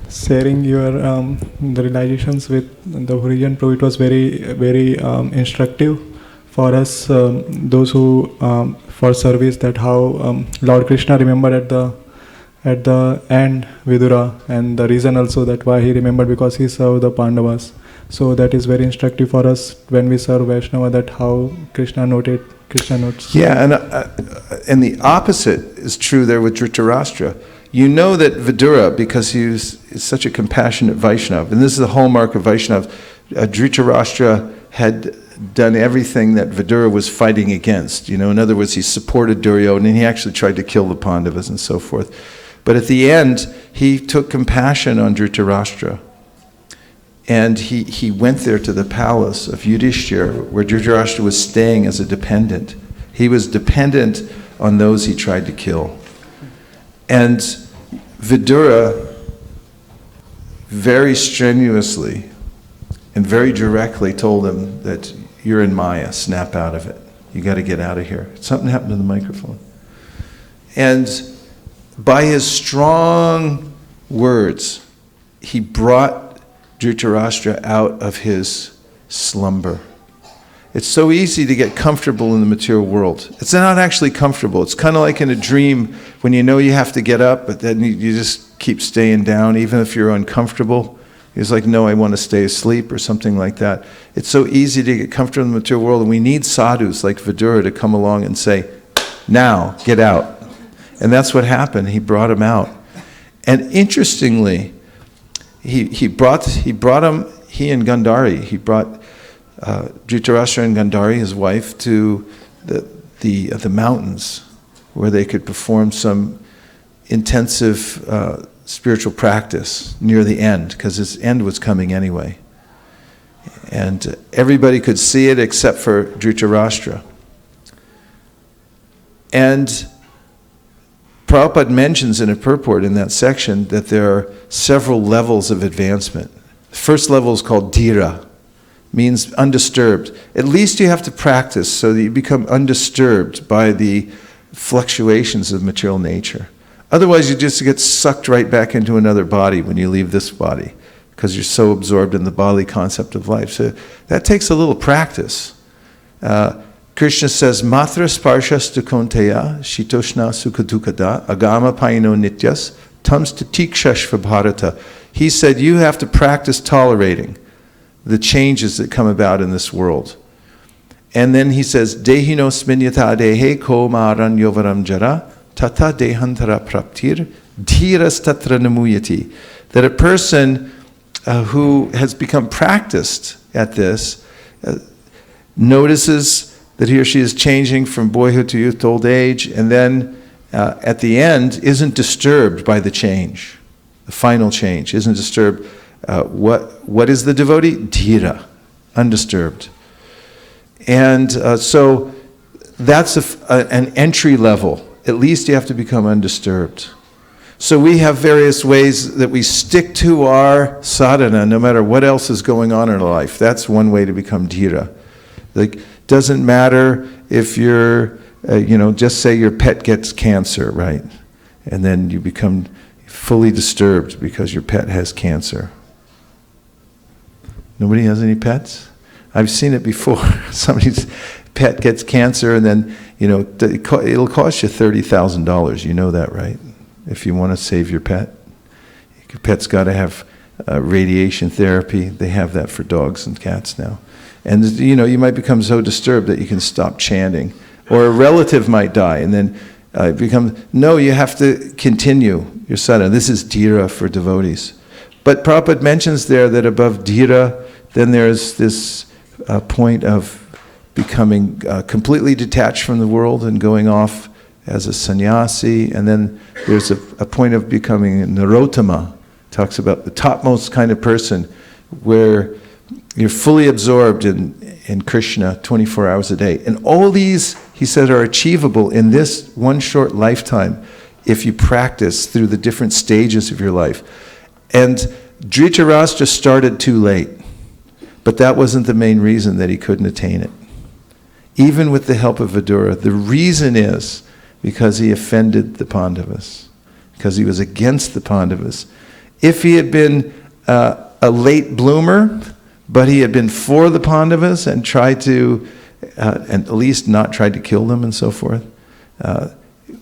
sharing your the realizations with the Horijan Prabhu. It was very instructive for us, those who for service, that how Lord Krishna remembered at the end Vidura, and the reason also that why he remembered, because he served the Pandavas. So that is very instructive for us when we serve Vaishnava, that how Krishna notes. Yeah, and the opposite is true there with Dhritarashtra. You know that Vidura, because is such a compassionate Vaishnava, and this is the hallmark of Vaishnava, Dhritarashtra had done everything that Vidura was fighting against. You know, in other words, he supported Duryodhana, and he actually tried to kill the Pandavas and so forth. But at the end, he took compassion on Dhritarashtra. And he went there to the palace of Yudhishthira, where Dhritarashtra was staying as a dependent. He was dependent on those he tried to kill. And Vidura very strenuously and very directly told him that you're in Maya, snap out of it. You got to get out of here. Something happened to the microphone. And by his strong words, he brought Dhritarashtra out of his slumber. It's so easy to get comfortable in the material world. It's not actually comfortable. It's kind of like in a dream when you know you have to get up, but then you just keep staying down, even if you're uncomfortable. It's like, no, I want to stay asleep or something like that. It's so easy to get comfortable in the material world, and we need sadhus like Vidura to come along and say, now, get out. And that's what happened. He brought him out. And interestingly, he brought him, he and Gandhari, he brought Dhritarashtra and Gandhari, his wife, to the mountains where they could perform some intensive spiritual practice near the end, because his end was coming anyway. And everybody could see it except for Dhritarashtra. And Prabhupada mentions in a purport in that section that there are several levels of advancement. The first level is called dhira, means undisturbed. At least you have to practice so that you become undisturbed by the fluctuations of material nature. Otherwise, you just get sucked right back into another body when you leave this body, because you're so absorbed in the bodily concept of life. So that takes a little practice. Krishna says, Matra sparshas konteya shitoshna sukadukada agama paino nityas tams tatikshashva bharata. He said, you have to practice tolerating the changes that come about in this world. And then he says, Dehino sminyata dehe ko maran yovaram jara tata dehantara praptir dhiras tatra namuyati. That a person who has become practiced at this notices that he or she is changing from boyhood to youth to old age, and then at the end isn't disturbed by the change. The final change isn't disturbed. What is the devotee? Dhira, undisturbed. And so that's an entry level. At least you have to become undisturbed. So we have various ways that we stick to our sadhana no matter what else is going on in our life. That's one way to become dhira. Like, doesn't matter if you're, just say your pet gets cancer, right? And then you become fully disturbed because your pet has cancer. Nobody has any pets? I've seen it before. Somebody's pet gets cancer, and then, it'll cost you $30,000. You know that, right? If you want to save your pet. Your pet's got to have radiation therapy. They have that for dogs and cats now. And, you might become so disturbed that you can stop chanting. Or a relative might die, and then you have to continue your sadhana. This is dhira for devotees. But Prabhupada mentions there that above dhira, then there's this point of becoming completely detached from the world and going off as a sannyasi, and then there's a point of becoming narottama, Talks about the topmost kind of person where you're fully absorbed in Krishna 24 hours a day. And all these, he said, are achievable in this one short lifetime if you practice through the different stages of your life. And Dhritarashtra started too late, but that wasn't the main reason that he couldn't attain it. Even with the help of Vidura, the reason is because he offended the Pandavas, because he was against the Pandavas. If he had been a late bloomer, but he had been for the Pandavas and tried to, and at least not tried to kill them and so forth,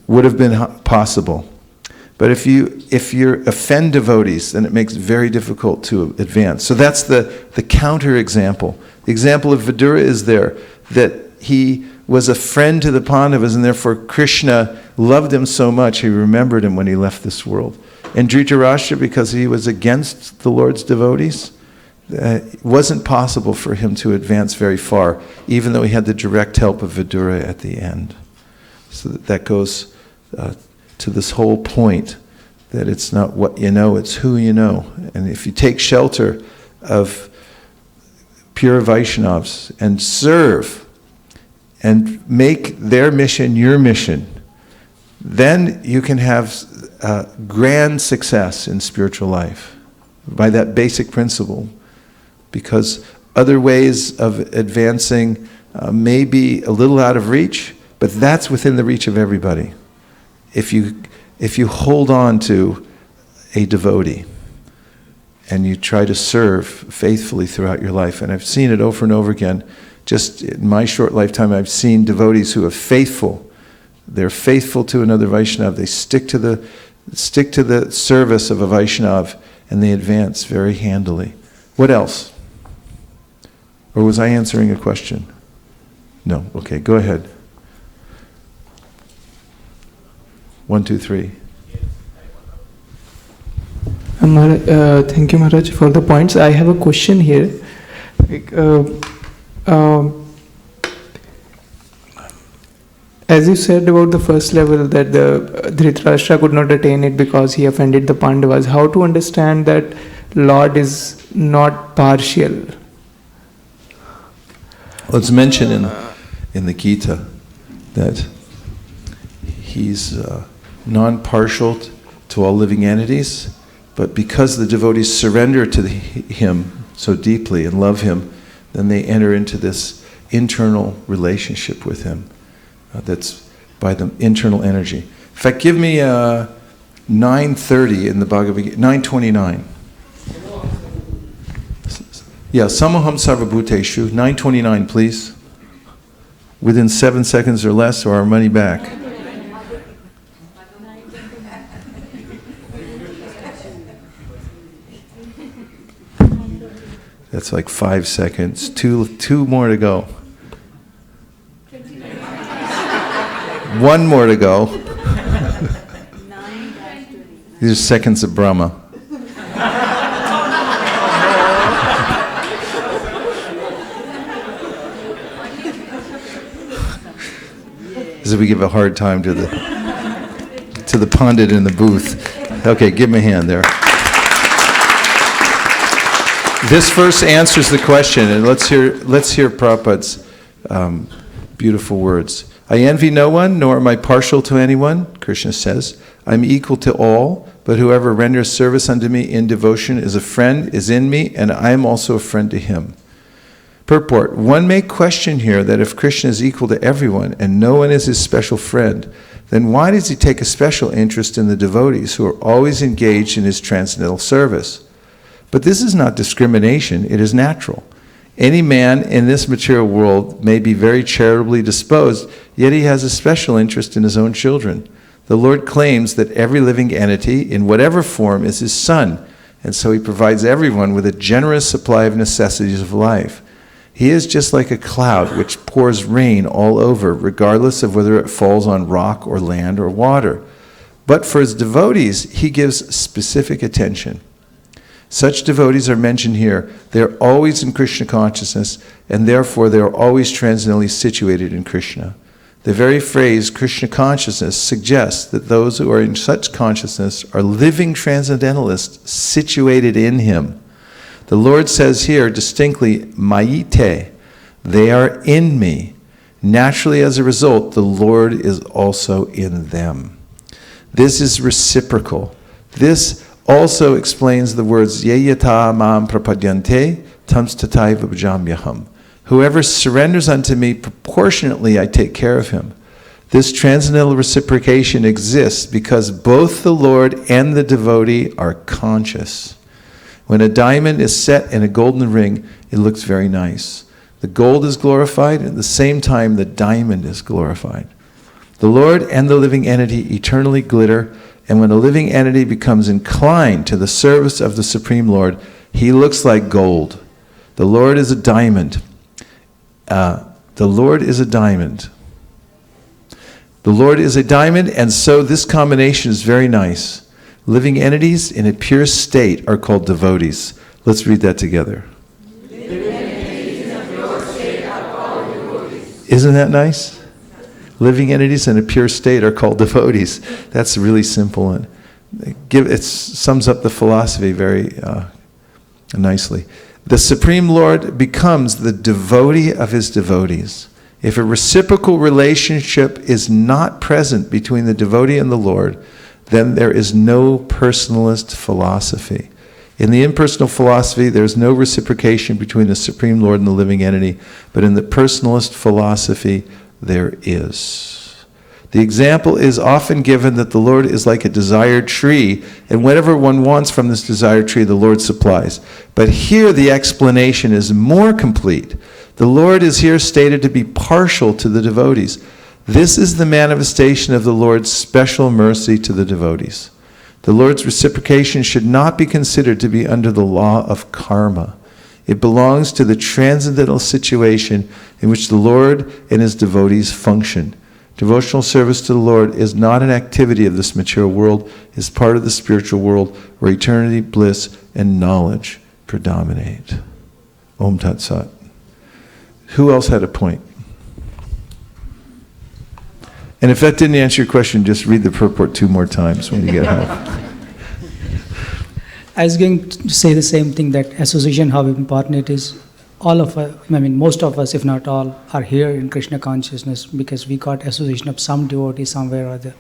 would have been possible. But if you offend devotees, then it makes it very difficult to advance. So that's the counter example. The example of Vidura is there, that he was a friend to the Pandavas, and therefore Krishna loved him so much, he remembered him when he left this world. And Dhritarashtra, because he was against the Lord's devotees, it wasn't possible for him to advance very far, even though he had the direct help of Vidura at the end. So that goes to this whole point, that it's not what you know, it's who you know. And if you take shelter of pure Vaishnavas and serve and make their mission your mission, then you can have grand success in spiritual life by that basic principle. Because other ways of advancing may be a little out of reach, but that's within the reach of everybody. If you hold on to a devotee and you try to serve faithfully throughout your life, and I've seen it over and over again, just in my short lifetime, I've seen devotees who are faithful. They're faithful to another Vaishnava. They stick to the service of a Vaishnava, and they advance very handily. What else? Or was I answering a question? No. Okay, go ahead. 1, 2, 3. Thank you, Maharaj, for the points. I have a question here. As you said about the first level, that the Dhritarashtra could not attain it because he offended the Pandavas, how to understand that Lord is not partial? Well, it's mentioned in the Gita that he's non-partial to all living entities, but because the devotees surrender to him so deeply and love him, then they enter into this internal relationship with him. That's by the internal energy. In fact, give me 9:30 in the Bhagavad Gita, 9:29. Yeah, Samoham Sarvabhuteshu, 9:29, please. Within 7 seconds or less, or our money back. That's like 5 seconds. Two more to go. 1 more to go. These are seconds of Brahma. As if we give a hard time to the pundit in the booth. Okay, give him a hand there. This verse answers the question, and let's hear Prabhupada's beautiful words. I envy no one, nor am I partial to anyone, Krishna says. I'm equal to all, but whoever renders service unto me in devotion is a friend, is in me, and I am also a friend to him. Purport, one may question here that if Krishna is equal to everyone and no one is his special friend, then why does he take a special interest in the devotees who are always engaged in his transcendental service? But this is not discrimination, it is natural. Any man in this material world may be very charitably disposed, yet he has a special interest in his own children. The Lord claims that every living entity, in whatever form, is his son, and so he provides everyone with a generous supply of necessities of life. He is just like a cloud which pours rain all over, regardless of whether it falls on rock or land or water. But for his devotees, he gives specific attention. Such devotees are mentioned here. They are always in Krishna consciousness, and therefore they are always transcendently situated in Krishna. The very phrase Krishna consciousness suggests that those who are in such consciousness are living transcendentalists situated in Him. The Lord says here distinctly, Mayite, they are in me. Naturally, as a result, the Lord is also in them. This is reciprocal. This also explains the words Yeyata mam prapadyante tams tataiva bhajamyaham. Whoever surrenders unto me proportionately, I take care of him. This transcendental reciprocation exists because both the Lord and the devotee are conscious. When a diamond is set in a golden ring, it looks very nice. The gold is glorified, and at the same time, the diamond is glorified. The Lord and the living entity eternally glitter, and when a living entity becomes inclined to the service of the Supreme Lord, he looks like gold. The Lord is a diamond. The Lord is a diamond. The Lord is a diamond, and so this combination is very nice. Living entities in a pure state are called devotees. Let's read that together. Isn't that nice? Living entities in a pure state are called devotees. That's really simple, and it sums up the philosophy very nicely. The Supreme Lord becomes the devotee of His devotees. If a reciprocal relationship is not present between the devotee and the Lord, then there is no personalist philosophy. In the impersonal philosophy, there's no reciprocation between the Supreme Lord and the living entity, but in the personalist philosophy, there is. The example is often given that the Lord is like a desired tree, and whatever one wants from this desired tree, the Lord supplies. But here the explanation is more complete. The Lord is here stated to be partial to the devotees. This is the manifestation of the Lord's special mercy to the devotees. The Lord's reciprocation should not be considered to be under the law of karma. It belongs to the transcendental situation in which the Lord and His devotees function. Devotional service to the Lord is not an activity of this material world, it is part of the spiritual world where eternity, bliss, and knowledge predominate. Om Tat Sat. Who else had a point? And if that didn't answer your question, just read the purport 2 more times when you get home. I was going to say the same thing, that association, how important it is. All of us, most of us, if not all, are here in Krishna consciousness because we got association of some devotee somewhere or other.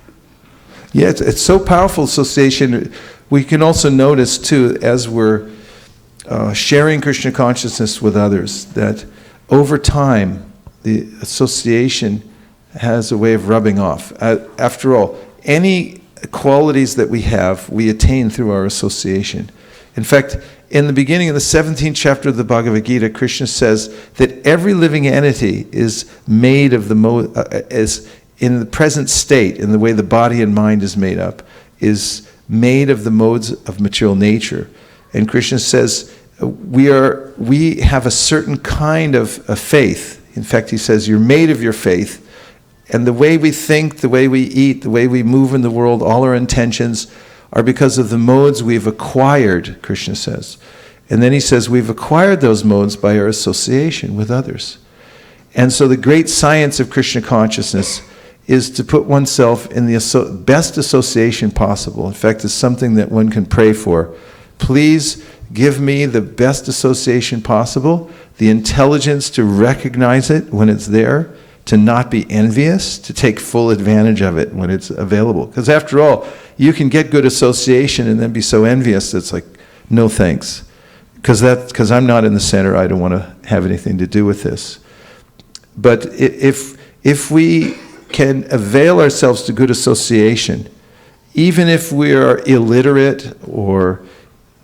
Yeah, it's so powerful association. We can also notice too, as we're sharing Krishna consciousness with others, that over time, the association has a way of rubbing off. After all, any qualities that we have, we attain through our association. In fact, in the beginning of the 17th chapter of the Bhagavad Gita, Krishna says that every living entity is made of is in the present state, in the way the body and mind is made up, is made of the modes of material nature. And Krishna says we have a certain kind of faith. In fact, he says you're made of your faith. And the way we think, the way we eat, the way we move in the world, all our intentions are because of the modes we've acquired, Krishna says. And then he says we've acquired those modes by our association with others. And so the great science of Krishna consciousness is to put oneself in the best association possible. In fact, it's something that one can pray for. Please give me the best association possible, the intelligence to recognize it when it's there, to not be envious, to take full advantage of it when it's available. Because after all, you can get good association and then be so envious that it's like, no thanks. Because I'm not in the center, I don't want to have anything to do with this. But if we can avail ourselves to good association, even if we are illiterate or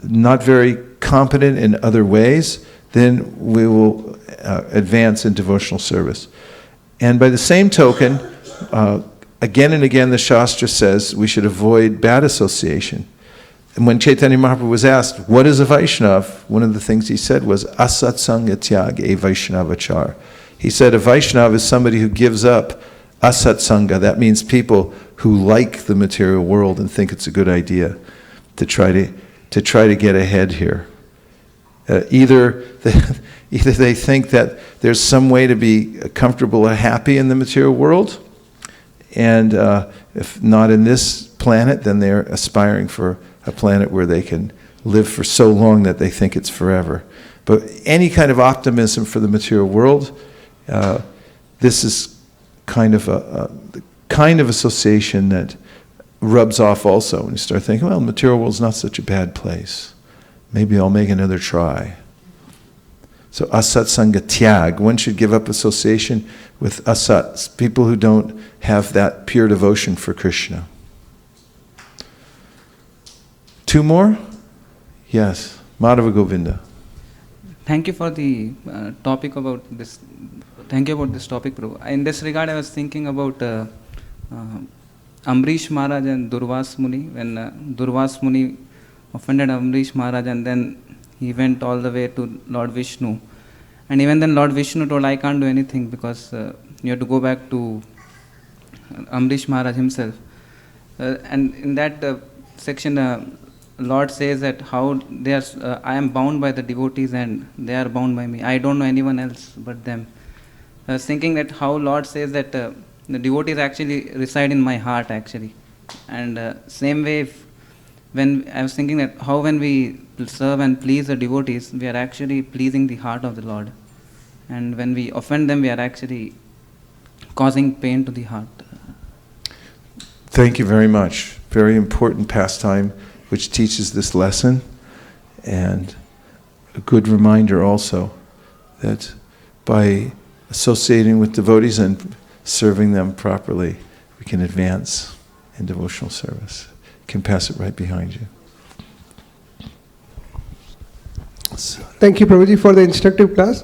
not very competent in other ways, then we will advance in devotional service. And by the same token, again and again the Shastra says we should avoid bad association. And when Chaitanya Mahaprabhu was asked, what is a Vaishnava? One of the things he said was, asatsanga tyag e Vaishnavachar. He said a Vaishnava is somebody who gives up asatsanga. That means people who like the material world and think it's a good idea to try to get ahead here. Either they think that there's some way to be comfortable or happy in the material world, And if not in this planet, then they're aspiring for a planet where they can live for so long that they think it's forever. But any kind of optimism for the material world, this is kind of a kind of association that rubs off also when you start thinking, well, the material world's not such a bad place. Maybe I'll make another try. So asat sanga tyag, one should give up association with asats, people who don't have that pure devotion for Krishna. 2 more? Yes, Madhava Govinda. Thank you for the topic about this. Thank you about this topic, Prabhu. In this regard, I was thinking about Amrish Maharaj and Durvas Muni. When Durvas Muni offended Amrish Maharaj, and then he went all the way to Lord Vishnu. And even then Lord Vishnu told, I can't do anything because you have to go back to Amrish Maharaj himself. And in that section, Lord says that how they are, I am bound by the devotees and they are bound by me. I don't know anyone else but them. I was thinking that how Lord says that the devotees actually reside in my heart actually. And same way, when I was thinking that how when we serve and please the devotees, we are actually pleasing the heart of the Lord. And when we offend them, we are actually causing pain to the heart. Thank you very much. Very important pastime which teaches this lesson, and a good reminder also that by associating with devotees and serving them properly, we can advance in devotional service. You can pass it right behind you. So. Thank you, Prabhuji, for the instructive class.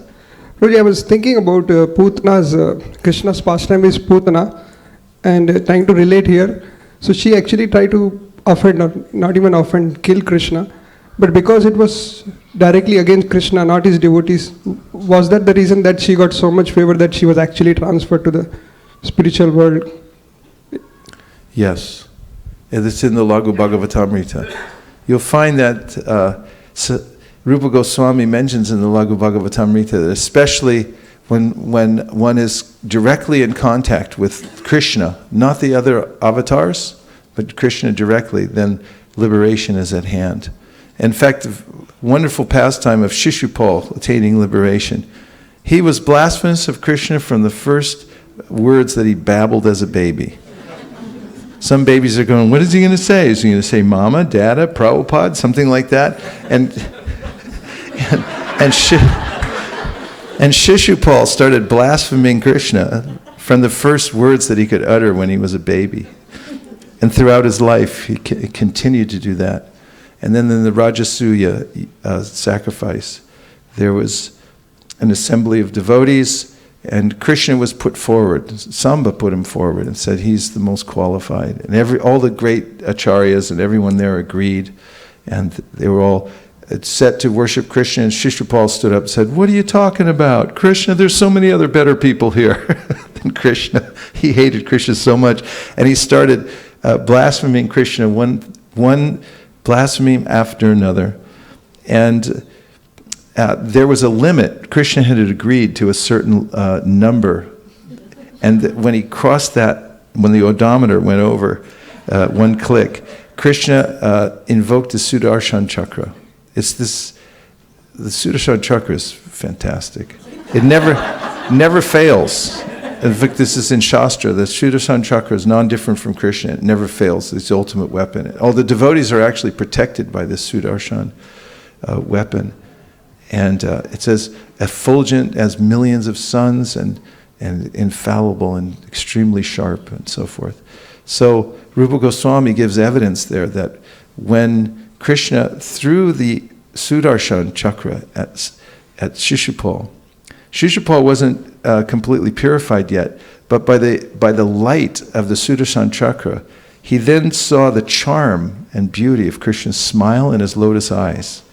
Prabhuji, I was thinking about Putana's, Krishna's pastime is Putana, and trying to relate here. So she actually tried to offend, not even offend, kill Krishna. But because it was directly against Krishna, not his devotees, was that the reason that she got so much favor that she was actually transferred to the spiritual world? Yes. It's in the Laghu Bhagavatamrita. You'll find that Rupa Goswami mentions in the Laghu Bhagavatamrita that especially when one is directly in contact with Krishna, not the other avatars, but Krishna directly, then liberation is at hand. In fact, the wonderful pastime of Shishupal attaining liberation. He was blasphemous of Krishna from the first words that he babbled as a baby. Some babies are going, what is he going to say? Is he going to say Mama, Dada, Prabhupada, something like that? And Shishupal started blaspheming Krishna from the first words that he could utter when he was a baby. And throughout his life, he continued to do that. And then in the Rajasuya sacrifice, there was an assembly of devotees, and Krishna was put forward. Samba put him forward and said he's the most qualified. And all the great acharyas and everyone there agreed, and they were all set to worship Krishna. And Shishupal stood up and said, "What are you talking about? Krishna, there's so many other better people here than Krishna." He hated Krishna so much, and he started blaspheming Krishna, one blasphemy after another. And there was a limit. Krishna had agreed to a certain number. And when he crossed that, when the odometer went over 1 click, Krishna invoked the Sudarshan Chakra. The Sudarshan Chakra is fantastic. It never fails. In fact, this is in Shastra. The Sudarshan Chakra is non-different from Krishna. It never fails. It's the ultimate weapon. All the devotees are actually protected by this Sudarshan weapon. And it says, effulgent as millions of suns and infallible and extremely sharp and so forth. So Rupa Goswami gives evidence there that when Krishna threw the Sudarshan Chakra at Shishupal wasn't completely purified yet, but by the light of the Sudarshan Chakra, he then saw the charm and beauty of Krishna's smile and his lotus eyes.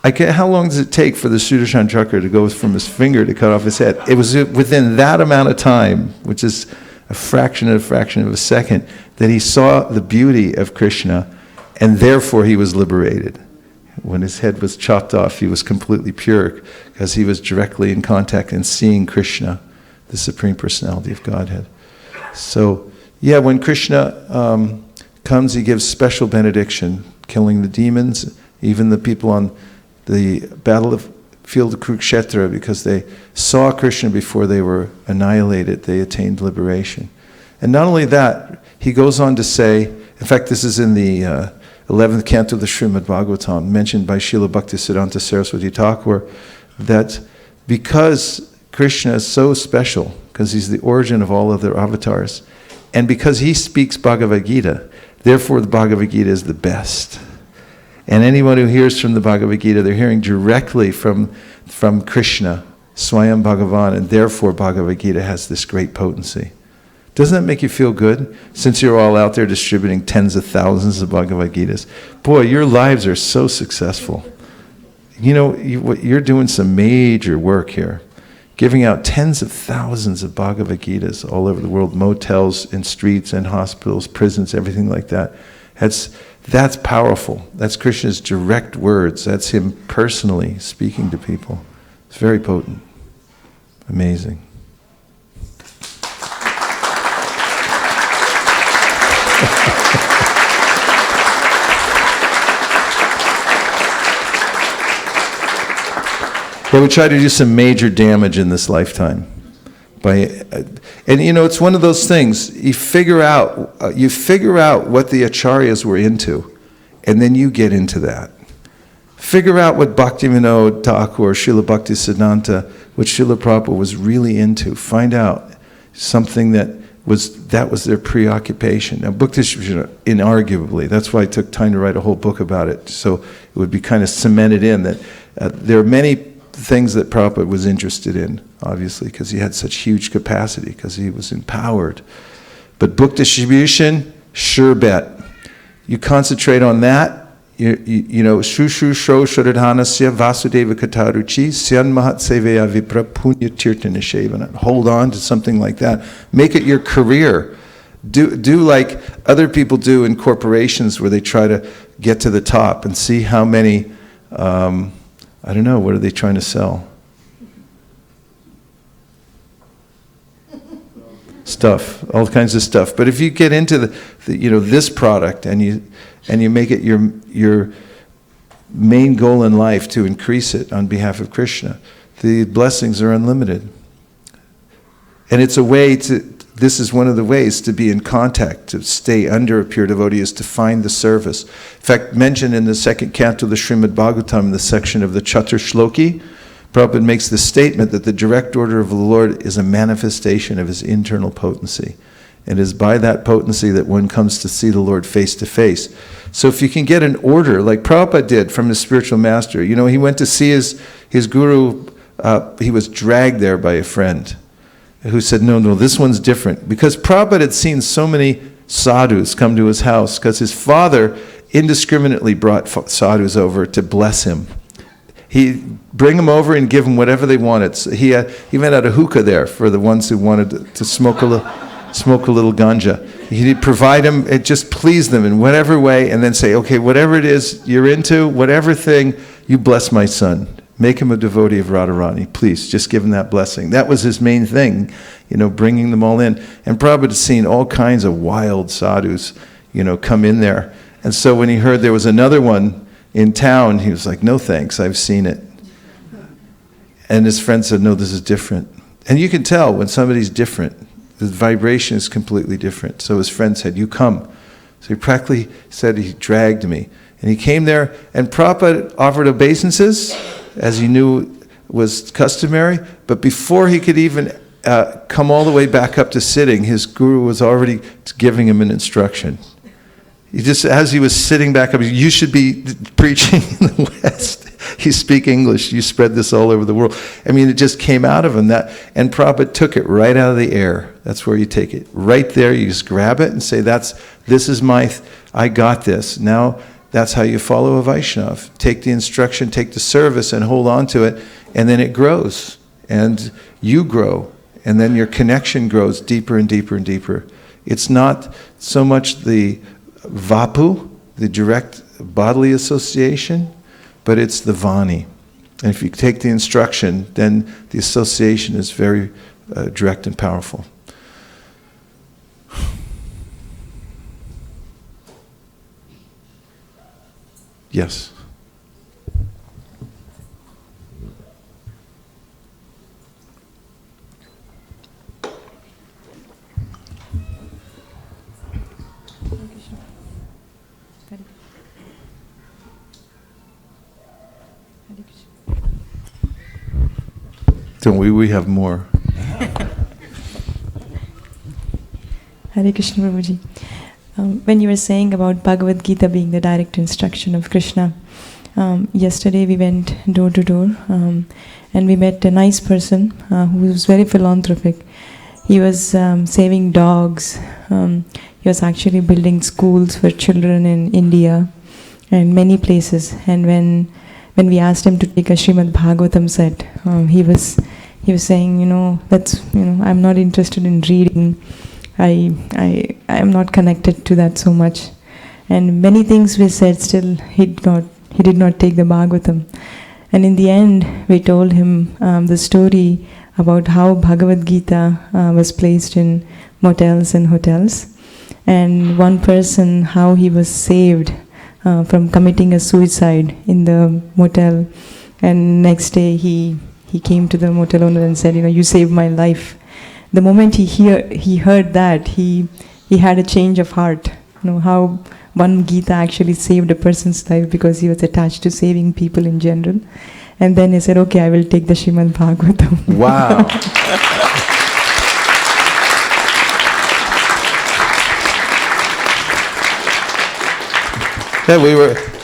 How long does it take for the Sudarshan Chakra to go from his finger to cut off his head? It was within that amount of time, which is a fraction of a second, that he saw the beauty of Krishna, and therefore he was liberated. When his head was chopped off, he was completely pure, because he was directly in contact and seeing Krishna, the Supreme Personality of Godhead. So Yeah, when Krishna comes, he gives special benediction, killing the demons, even the people on the field of Kurukshetra, because they saw Krishna before they were annihilated, they attained liberation. And not only that, he goes on to say, in fact, this is in the 11th canto of the Srimad Bhagavatam, mentioned by Srila Bhaktisiddhanta Saraswati Thakur, that because Krishna is so special, because he's the origin of all other avatars, and because he speaks Bhagavad Gita, therefore the Bhagavad Gita is the best. And anyone who hears from the Bhagavad Gita, they're hearing directly from Krishna, Swayam Bhagavan, and therefore Bhagavad Gita has this great potency. Doesn't that make you feel good? Since you're all out there distributing tens of thousands of Bhagavad Gitas. Boy, your lives are so successful. You know, you're doing some major work here. Giving out tens of thousands of Bhagavad Gitas all over the world, motels and streets and hospitals, prisons, everything like that. That's powerful. That's Krishna's direct words. That's him personally speaking to people. It's very potent. Amazing. They would try to do some major damage in this lifetime. And you know, it's one of those things, you figure out what the acharyas were into, and then you get into that. Figure out what Bhaktivinoda Thakur, Srila Bhaktisiddhanta, what Srila Prabhupada was really into. Find out something that was their preoccupation. Now, book distribution, inarguably, that's why I took time to write a whole book about it, so it would be kind of cemented in that there are many things that Prabhupada was interested in, obviously, because he had such huge capacity, because he was empowered. But book distribution, sure bet. You concentrate on that, you know, Shushu Shro Shradhanasya Vasudeva Kataruchi Syan Mahat Seveya Vipra Punya Tirtana Shevana. Hold on to something like that. Make it your career. Do like other people do in corporations where they try to get to the top and see how many I don't know, what are they trying to sell? Stuff, all kinds of stuff. But if you get into this product and you make it your main goal in life to increase it on behalf of Krishna, the blessings are unlimited. And it's a way this is one of the ways to be in contact, to stay under a pure devotee, is to find the service. In fact, mentioned in the second canto of the Srimad Bhagavatam, in the section of the Chatur Shloki, Prabhupada makes the statement that the direct order of the Lord is a manifestation of his internal potency. It is by that potency that one comes to see the Lord face to face. So if you can get an order, like Prabhupada did from his spiritual master, you know, he went to see his guru, he was dragged there by a friend who said, no, this one's different. Because Prabhupada had seen so many sadhus come to his house, because his father indiscriminately brought sadhus over to bless him. He'd bring them over and give them whatever they wanted. So he even had a hookah there for the ones who wanted to smoke a little ganja. He'd provide them, it just pleased them in whatever way, and then say, okay, whatever it is you're into, whatever thing, you bless my son. Make him a devotee of Radharani, please. Just give him that blessing. That was his main thing, you know, bringing them all in. And Prabhupada had seen all kinds of wild sadhus, you know, come in there. And so when he heard there was another one in town, he was like, no thanks, I've seen it. And his friend said, no, this is different. And you can tell when somebody's different. The vibration is completely different. So his friend said, you come. So he practically said he dragged me. And he came there, and Prabhupada offered obeisances, as he knew was customary, but before he could even come all the way back up to sitting, his guru was already giving him an instruction. He just, as he was sitting back up, you should be preaching in the West. You speak English, you spread this all over the world. I mean, it just came out of him. And Prabhupada took it right out of the air. That's where you take it. Right there, you just grab it and say, I got this. Now, that's how you follow a Vaishnava. Take the instruction, take the service, and hold on to it, and then it grows. And you grow, and then your connection grows deeper and deeper and deeper. It's not so much the vapu, the direct bodily association, but it's the vani. And if you take the instruction, then the association is very direct and powerful. Yes. Don't we have more. Hare Krishna Prabhuji. When you were saying about Bhagavad Gita being the direct instruction of Krishna, yesterday we went door to door and we met a nice person who was very philanthropic. He was saving dogs. He was actually building schools for children in India and many places. And when we asked him to take a Srimad Bhagavatam set, he was saying, I'm not interested in reading. I am not connected to that so much. And many things we said, still he did not take the Bhagavatam. And in the end, we told him the story about how Bhagavad Gita was placed in motels and hotels. And one person, how he was saved from committing a suicide in the motel. And next day he came to the motel owner and said, you saved my life. The moment he heard that, he had a change of heart. How one Gita actually saved a person's life because he was attached to saving people in general. And then he said, okay, I will take the Srimad Bhagavatam. Wow. Yeah, we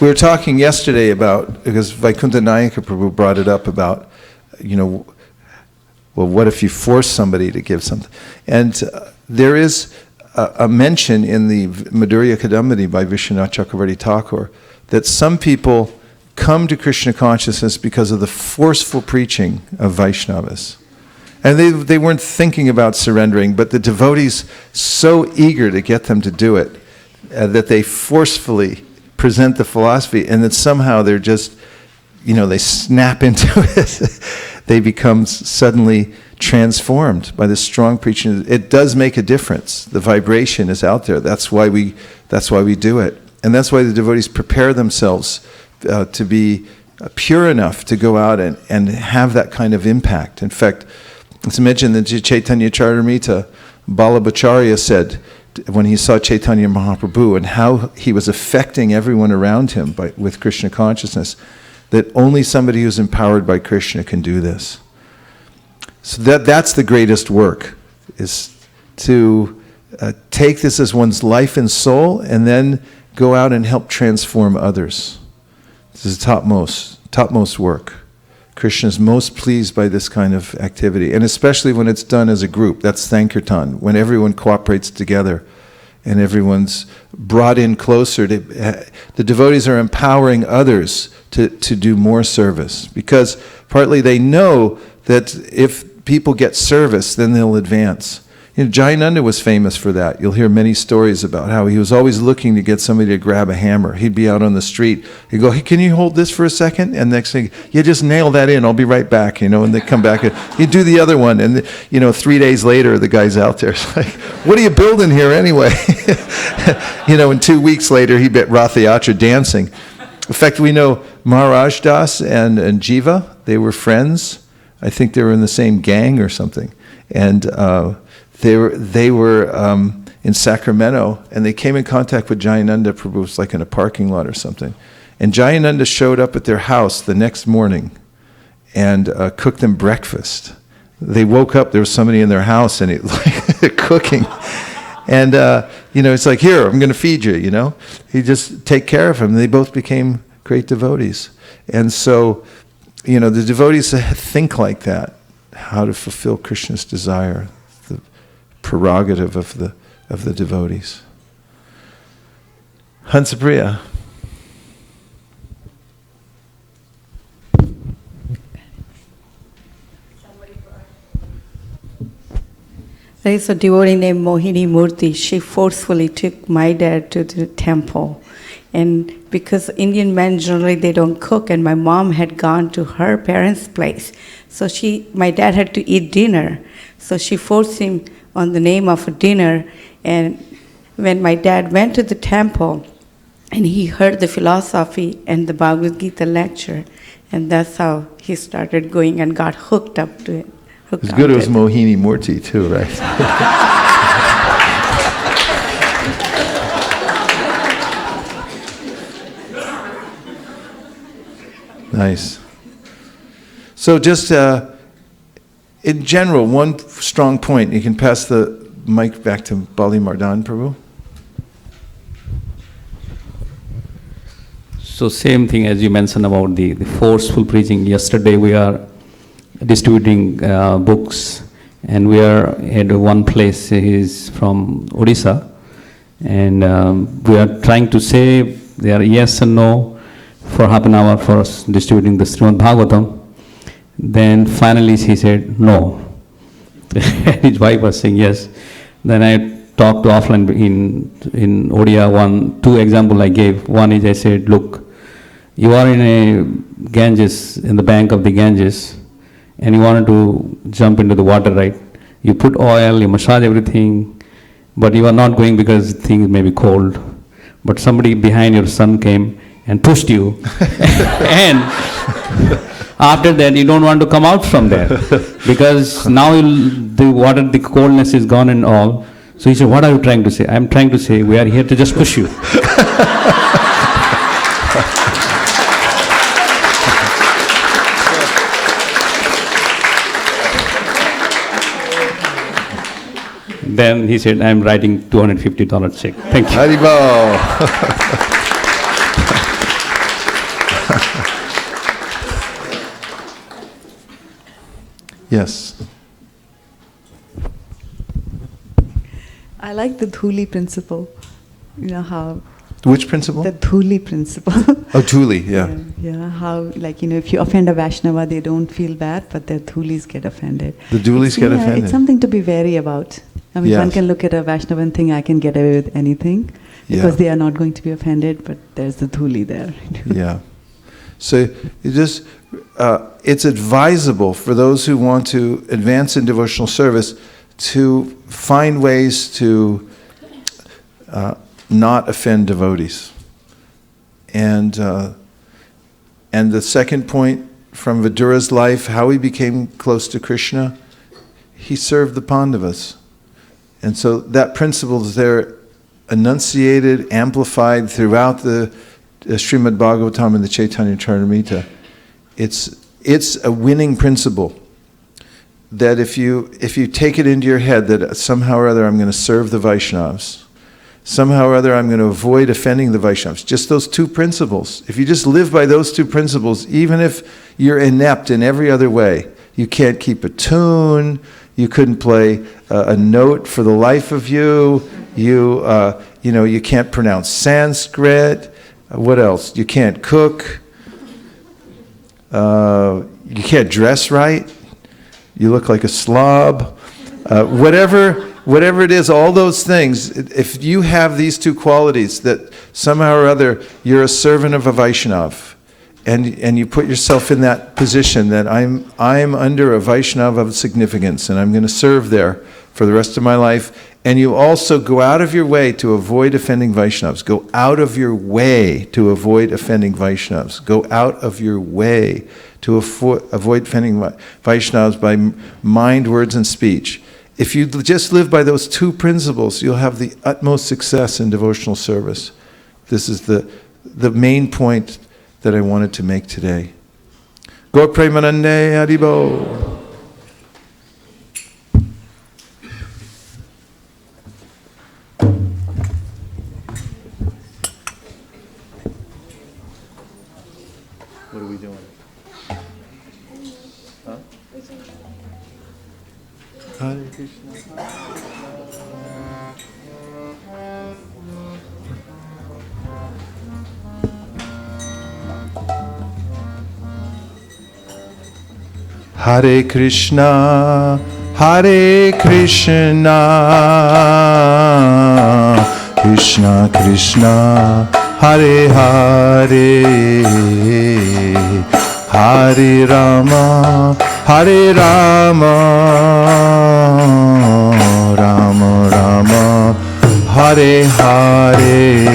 were talking yesterday about, because Vaikuntha Nayaka Prabhu brought it up about, well, what if you force somebody to give something? And there is a mention in the Madhurya Kadambini by Vishwanath Chakravarti Thakur that some people come to Krishna consciousness because of the forceful preaching of Vaishnavas. And they weren't thinking about surrendering, but the devotees so eager to get them to do it that they forcefully present the philosophy, and that somehow they're just, they snap into it. They become suddenly transformed by the strong preaching. It does make a difference. The vibration is out there. That's why we do it. And that's why the devotees prepare themselves to be pure enough to go out and have that kind of impact. In fact, it's mentioned that Chaitanya Charitamrita, Balabhacharya said, when he saw Chaitanya Mahaprabhu and how he was affecting everyone around him with Krishna consciousness, that only somebody who's empowered by Krishna can do this. So that's the greatest work, is to take this as one's life and soul and then go out and help transform others. This is topmost work. Krishna is most pleased by this kind of activity, and especially when it's done as a group. That's Sankirtan, when everyone cooperates together and everyone's brought in closer. The devotees are empowering others to do more service, because partly they know that if people get service, then they'll advance. Jayananda was famous for that. You'll hear many stories about how he was always looking to get somebody to grab a hammer. He'd be out on the street. He'd go, hey, can you hold this for a second? And next thing, yeah, just nail that in. I'll be right back, and they come back. He'd do the other one. And, 3 days later, the guy's out there. It's like, what are you building here anyway? And 2 weeks later, he bet Ratha Yatra dancing. In fact, we know Maharaj Das and Jiva, they were friends. I think they were in the same gang or something. And they were in Sacramento, and they came in contact with Jayananda Prabhu. It was like in a parking lot or something. And Jayananda showed up at their house the next morning and cooked them breakfast. They woke up, there was somebody in their house, and they're cooking. And, it's like, here, I'm going to feed you, He just take care of him. They both became great devotees. And so, the devotees think like that, how to fulfill Krishna's desire, the prerogative of the devotees. Hansapriya. There is a devotee named Mohini Murthy. She forcefully took my dad to the temple. And because Indian men generally, they don't cook, and my mom had gone to her parents' place. So my dad had to eat dinner. So she forced him on the name of a dinner. And when my dad went to the temple, And he heard the philosophy and the Bhagavad Gita lecture, and that's how he started going and got hooked up to it. It's good it was Mohini Murti too, right? Nice. So just in general, one strong point, you can pass the mic back to Bali Mardan Prabhu. So same thing as you mentioned about the forceful preaching. Yesterday we are distributing books, and we are at one place. He's from Odisha, and we are trying to say there yes and no for half an hour for us distributing the Srimad Bhagavatam. Then finally he said no. His wife was saying yes. Then I talked to offline in Odia. 2 examples I gave. One is I said, look, you are in a Ganges, in the bank of the Ganges, and you wanted to jump into the water, right? You put oil, you massage everything, but you are not going because things may be cold. But somebody behind your son came and pushed you, and after that you don't want to come out from there because now the water, the coldness is gone and all. So he said, what are you trying to say? I'm trying to say we are here to just push you. Then he said, I'm writing $250 check. Thank you. Haribol. Yes. I like the Dhuli principle. You know how... Which principle? The Dhuli principle. Oh, Dhuli, yeah. Yeah, how, like, if you offend a Vaisnava, they don't feel bad, but their Dhulis get offended. The Dhulis get offended. It's something to be wary about. I mean, one can look at a Vaishnava and think, I can get away with anything, because they are not going to be offended, but there's the Dhuli there. Yeah. So you just, it's advisable for those who want to advance in devotional service to find ways to not offend devotees. And the second point from Vidura's life, how he became close to Krishna, he served the Pandavas. And so that principle is there, enunciated, amplified throughout the Srimad Bhagavatam and the Chaitanya Charitamrita. It's a winning principle that if you take it into your head that somehow or other I'm going to serve the Vaishnavas, somehow or other I'm going to avoid offending the Vaishnavas, just those 2 principles. If you just live by those 2 principles, even if you're inept in every other way, you can't keep a tune, you couldn't play a note for the life of you, you can't pronounce Sanskrit. What else? You can't cook. You can't dress right. You look like a slob. Whatever it is, all those things, if you have these 2 qualities, that somehow or other you're a servant of a Vaishnava, and you put yourself in that position that I'm under a Vaishnava of significance, and I'm going to serve there for the rest of my life. And you also go out of your way to avoid offending Vaishnavas. Go out of your way to avoid offending Vaishnavas. Go out of your way to avoid offending Vaishnavas by mind, words, and speech. If you just live by those 2 principles, you'll have the utmost success in devotional service. This is the main point that I wanted to make today. Gaur Premanande Haribo. What are we doing? Huh? Hare Krishna. Hare Krishna, Hare Krishna, Krishna Krishna, Hare Hare, Hare Rama, Hare Rama, Rama Rama, Hare Hare.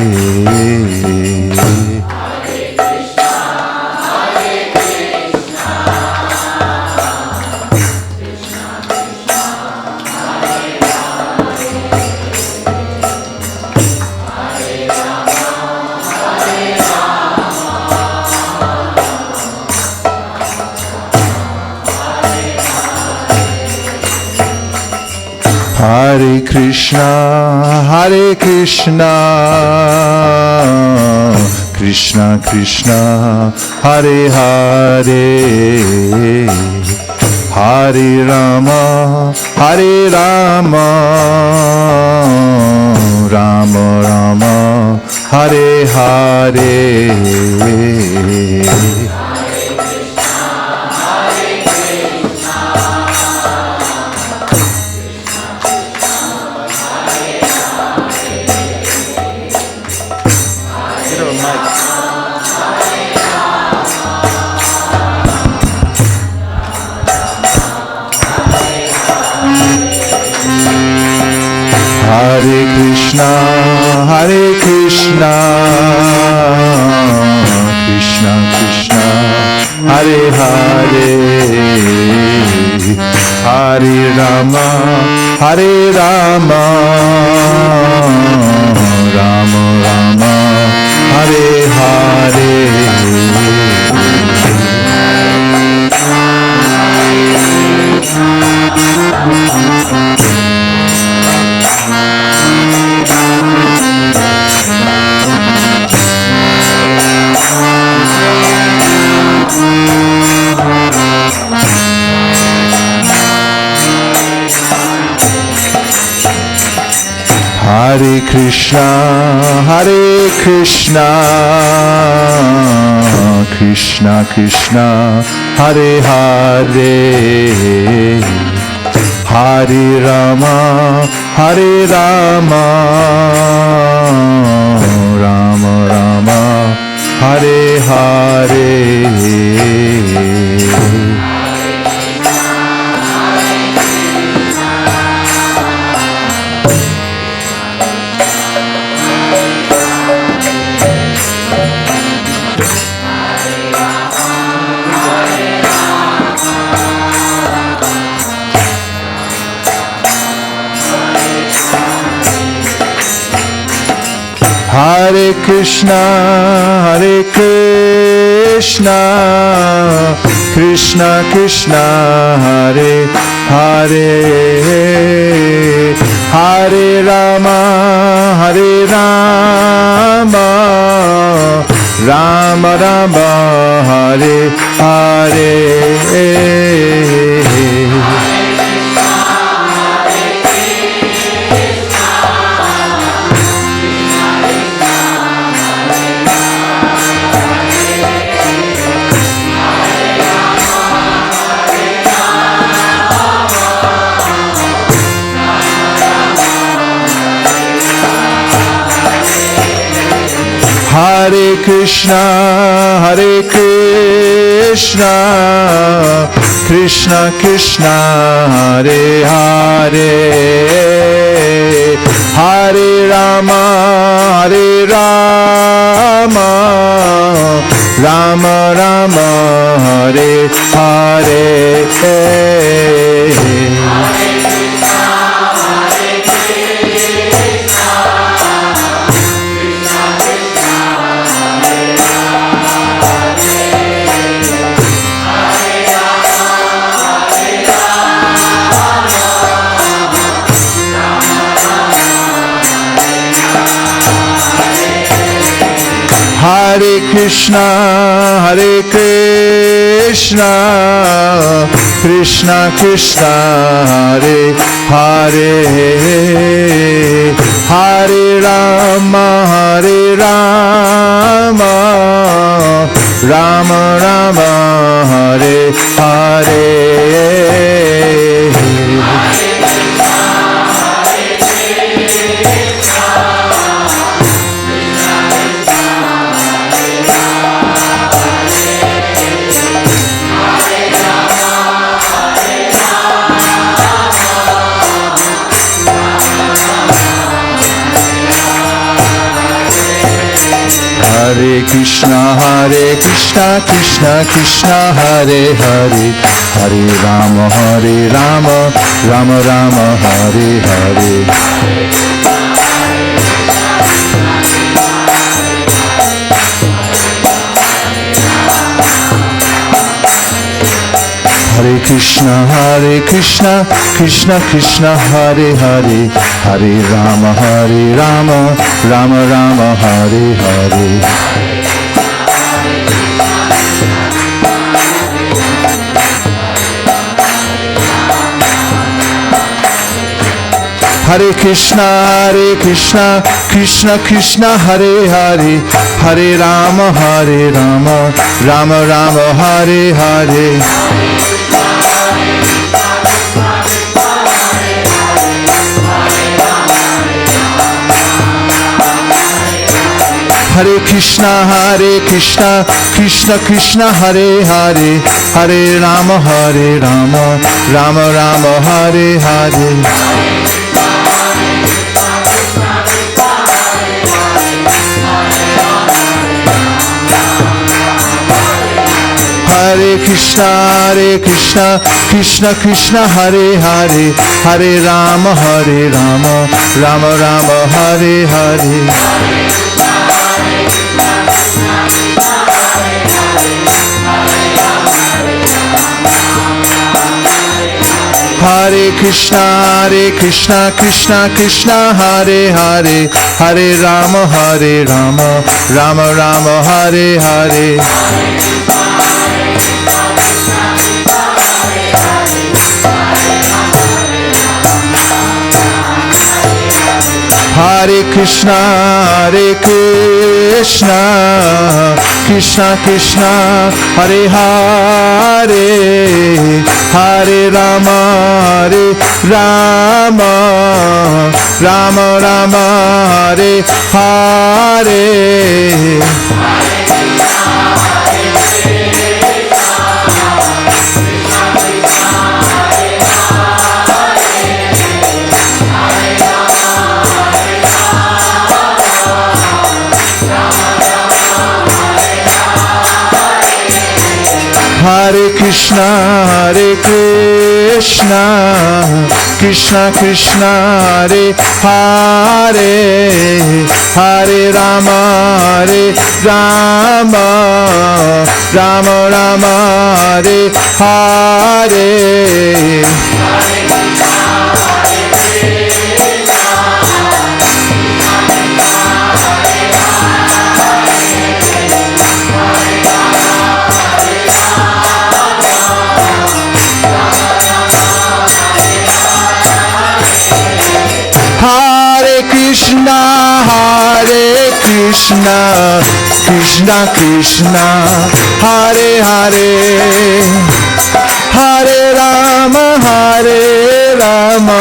Hare Krishna, Krishna Krishna, Hare Hare, Hare Rama, Rama Rama, Hare Hare. Hare Krishna, Krishna Krishna, Hare Hare, Hare Rama, Rama Rama, Hare Hare. Hare Krishna, Krishna Krishna, Hare Hare, Hare Rama, Rama Rama, Hare Hare. Hare Krishna, Krishna Krishna, Hare Hare, Hare Rama, Rama Rama, Hare Hare. Hare Krishna, Krishna Krishna, Hare Hare, Hare Rama, Rama Rama, Hare Hare. Hare Krishna, Krishna Krishna, Hare Hare, Hare Rama, Rama Rama, Hare Hare. Hare Krishna, Krishna Krishna, Hare Hare, Hare Rama, Rama Rama, Hare Hare. Hare Krishna, Krishna Krishna, Hare Hare, Hare Rama, Rama Rama, Hare Hare. Hare Krishna, Krishna Krishna, Hare Hare, Hare Rama, Rama Rama, Hare Hare. Hare Krishna, Krishna Krishna, Hare Hare, Hare Rama, Rama Rama, Hare Hare. Hare Krishna, Krishna Krishna, Hare Hare, Hare Rama, Rama Rama, Hare Hare. Hare Krishna, Krishna Krishna, Hare Hare, Hare Rama, Rama Rama, Hare Hare. Hare Krishna, Krishna Krishna, Hare Hare, Hare Rama, Rama Rama, Hare Hare. Hare Krishna, Krishna Krishna, Hare Hare, Hare Rama, Rama Rama, Hare Hare. Krishna, Krishna Krishna, Hare Hare, Hare Rama,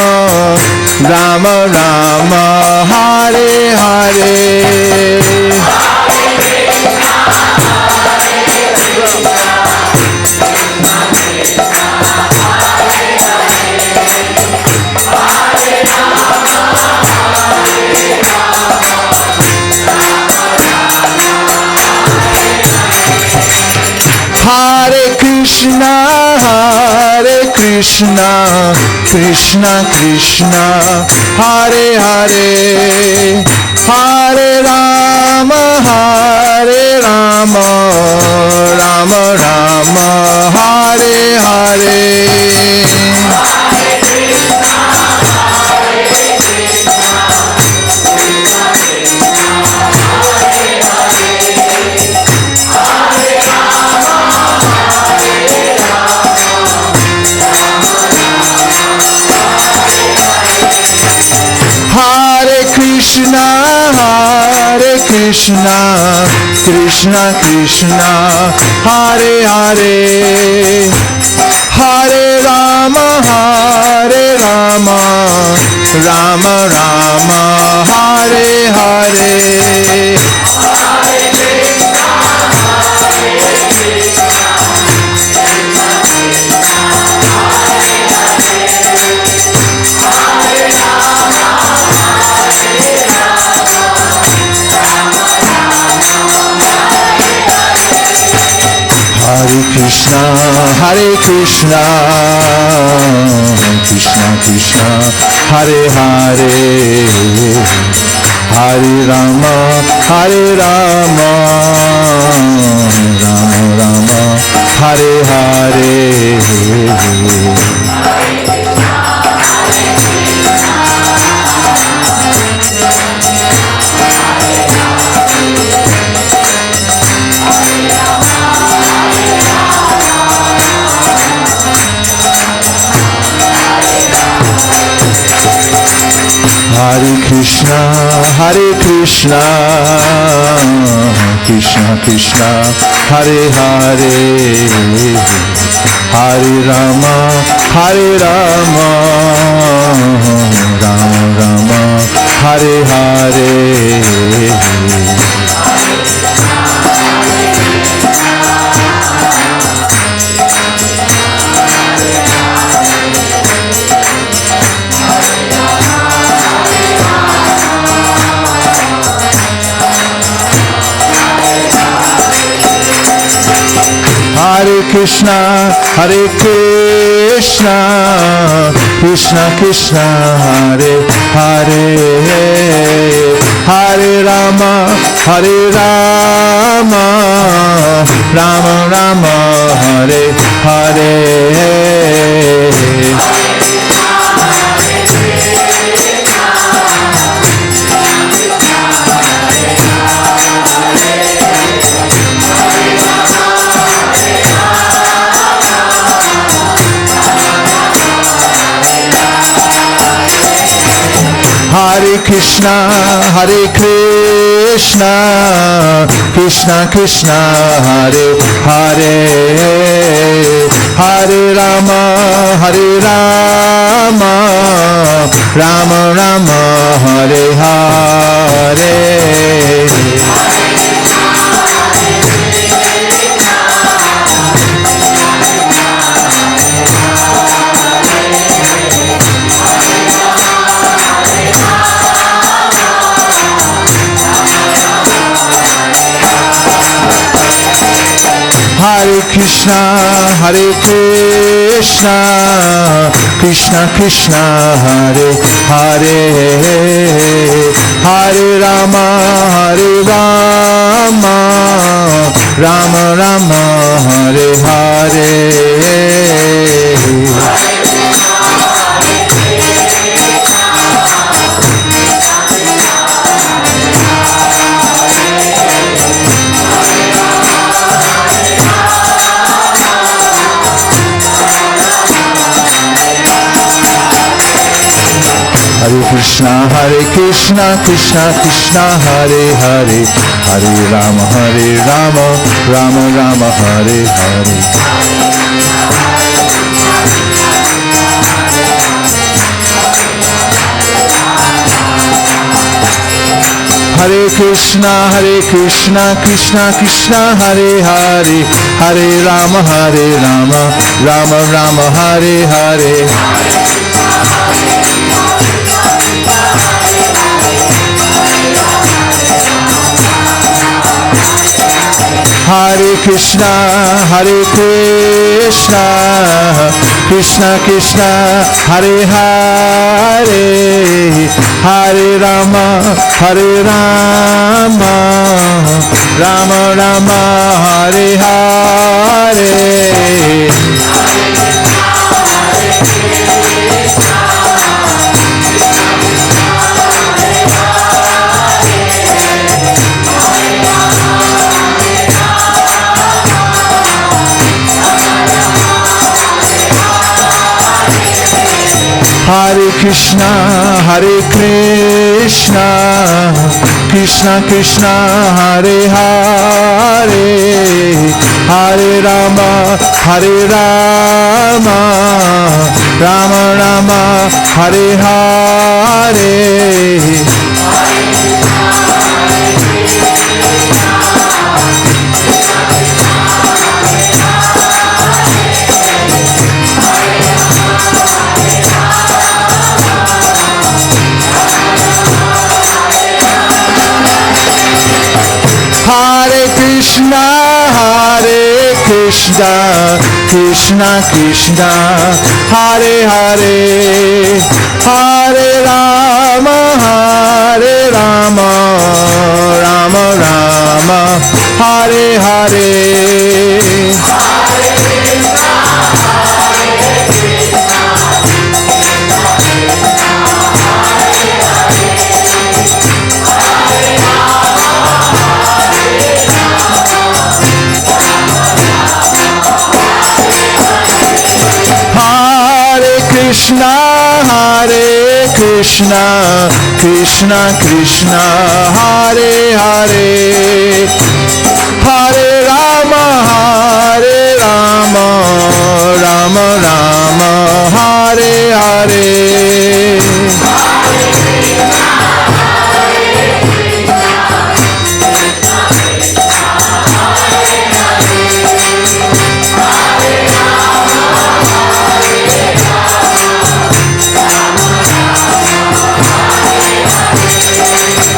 Rama Rama, Hare Hare. Hare Krishna, Krishna Krishna, Hare Hare, Hare Rama, Rama Rama, Hare Hare. Krishna, Krishna Krishna, Hare Hare, Hare Rama, Rama Rama, Hare Hare. Hare Krishna, Krishna Krishna, Hare Hare, Hare Rama, Rama Rama, Hare Hare. Hare Krishna, Krishna Krishna, Hare Hare, Hare Rama, Hare Rama, Rama Rama, Hare Hare. Hare Krishna, Hare Krishna, Krishna Krishna, Hare Hare, Hare Rama, Hare Rama, Rama Rama, Hare Hare. Hare Krishna, Hare Krishna, Krishna Krishna, Hare Hare, Hare Rama, Hare Rama, Rama Rama, Hare Hare. Hare Krishna, Hare Krishna, Krishna Krishna, Hare Hare, Hare Rama, Hare Rama, Rama Rama, Hare Hare. Hare Krishna, Krishna Krishna, Hare Hare, Hare Rama, Rama Rama, Hare Hare. Hare Krishna, Krishna Krishna, Hare Hare, Hare Rama, Rama Rama, Hare Hare. Hare Krishna, Krishna Krishna, Hare Hare, Hare Rama, Rama Rama, Hare Hare. Hare Krishna, Krishna Krishna, Hare Hare, Hare Rama, Rama Rama, Hare Hare. Hare Krishna, Krishna Krishna, Hare Hare, Hare Rama, Rama Rama, Hare Hare. Krishna, Krishna, Krishna Krishna, Hare Hare, Hare Rama, Rama Rama, Hare Hare.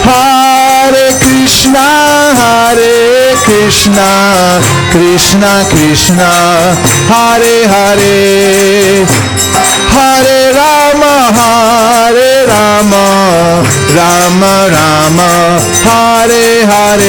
Hare Krishna, Krishna Krishna, Hare Hare, Hare Rama, Rama Rama, Hare Hare.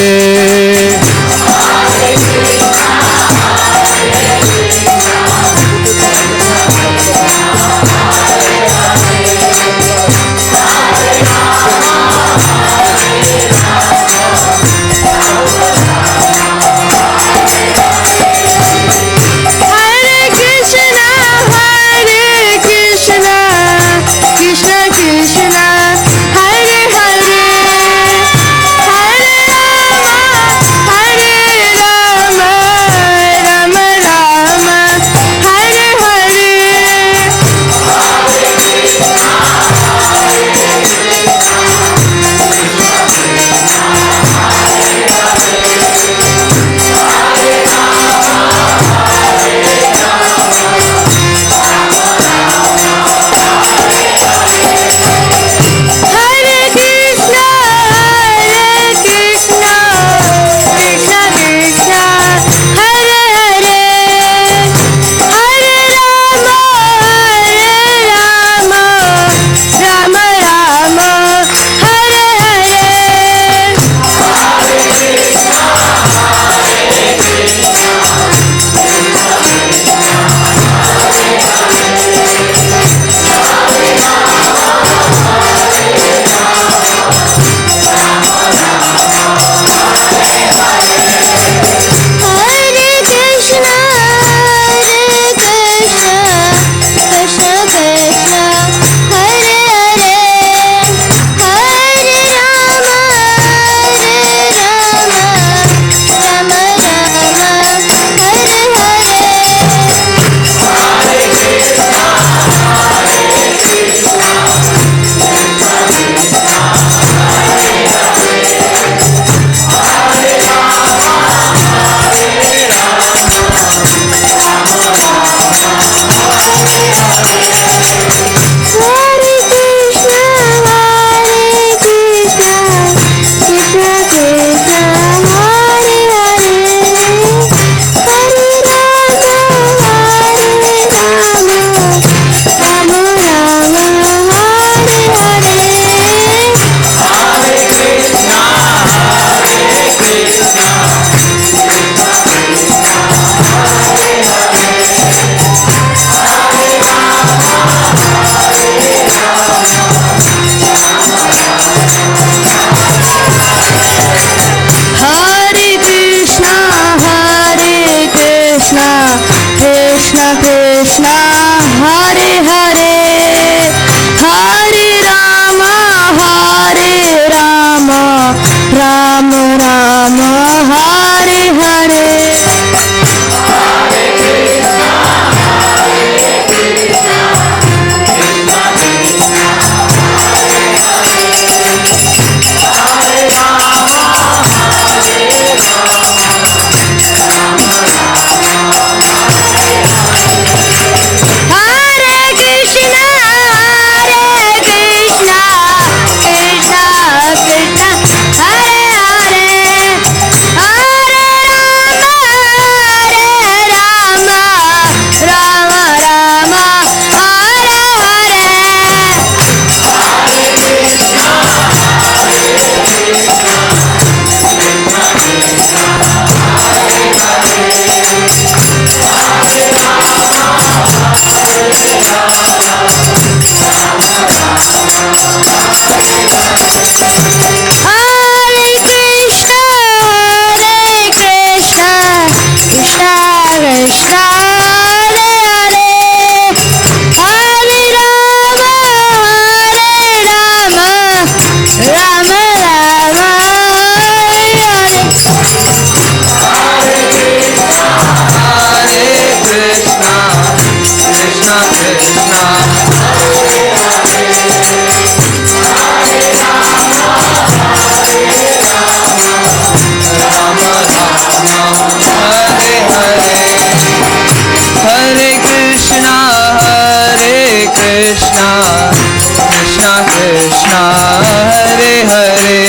Krishna, Hare Hare,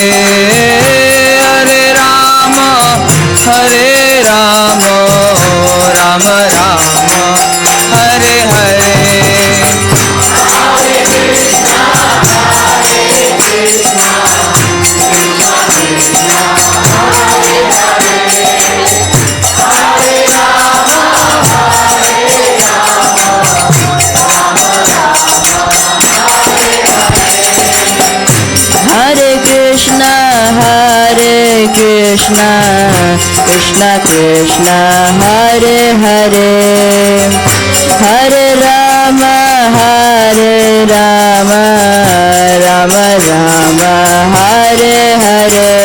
Hare Rama, Hare Rama, Rama Rama, Hare Hare. Hare Krishna, Krishna Krishna, Hare Hare, Hare Rama, Rama Rama, Hare Hare.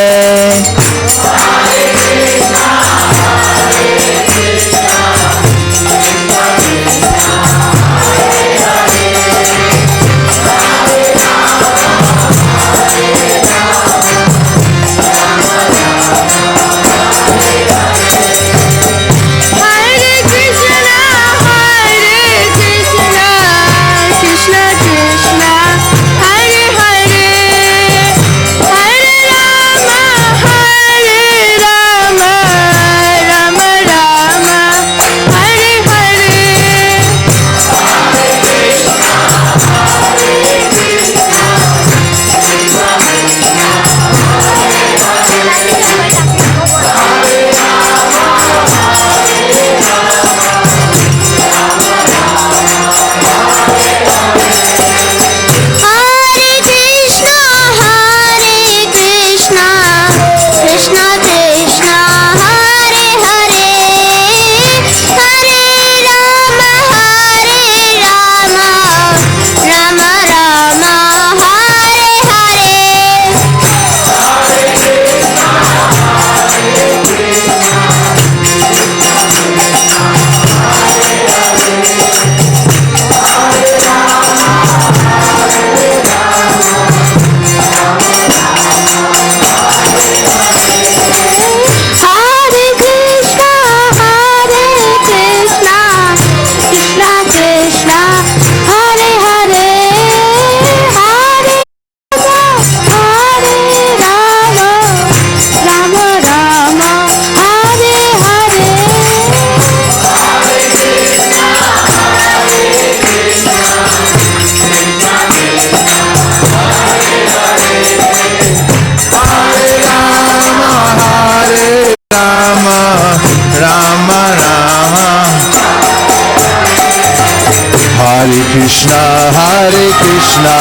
Krishna, Hare Krishna,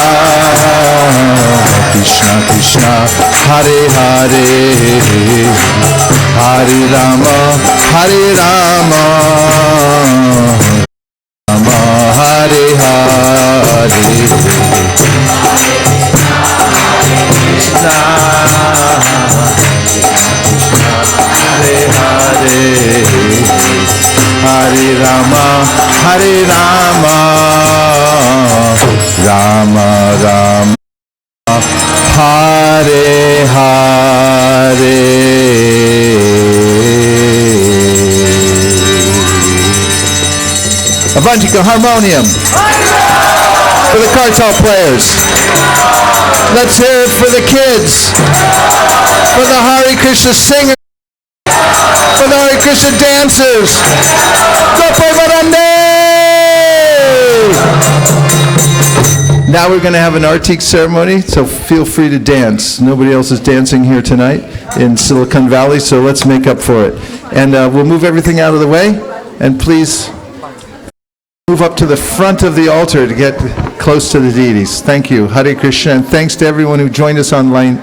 Krishna Krishna, Hare Hare, Hare Rama, Hare Rama, Rama Hare Hare, Krishna, Hare Hare, Hare Rama, Hare Rama, Rama Rama, Hare Hare. Avantika harmonium for the kartal players. Let's hear it for the kids, for the Hare Krishna singers, for the Hare Krishna dancers. Now we're going to have an Arati ceremony, so feel free to dance. Nobody else is dancing here tonight in Silicon Valley, so let's make up for it. And we'll move everything out of the way, and please move up to the front of the altar to get close to the deities. Thank you. Hare Krishna, and thanks to everyone who joined us online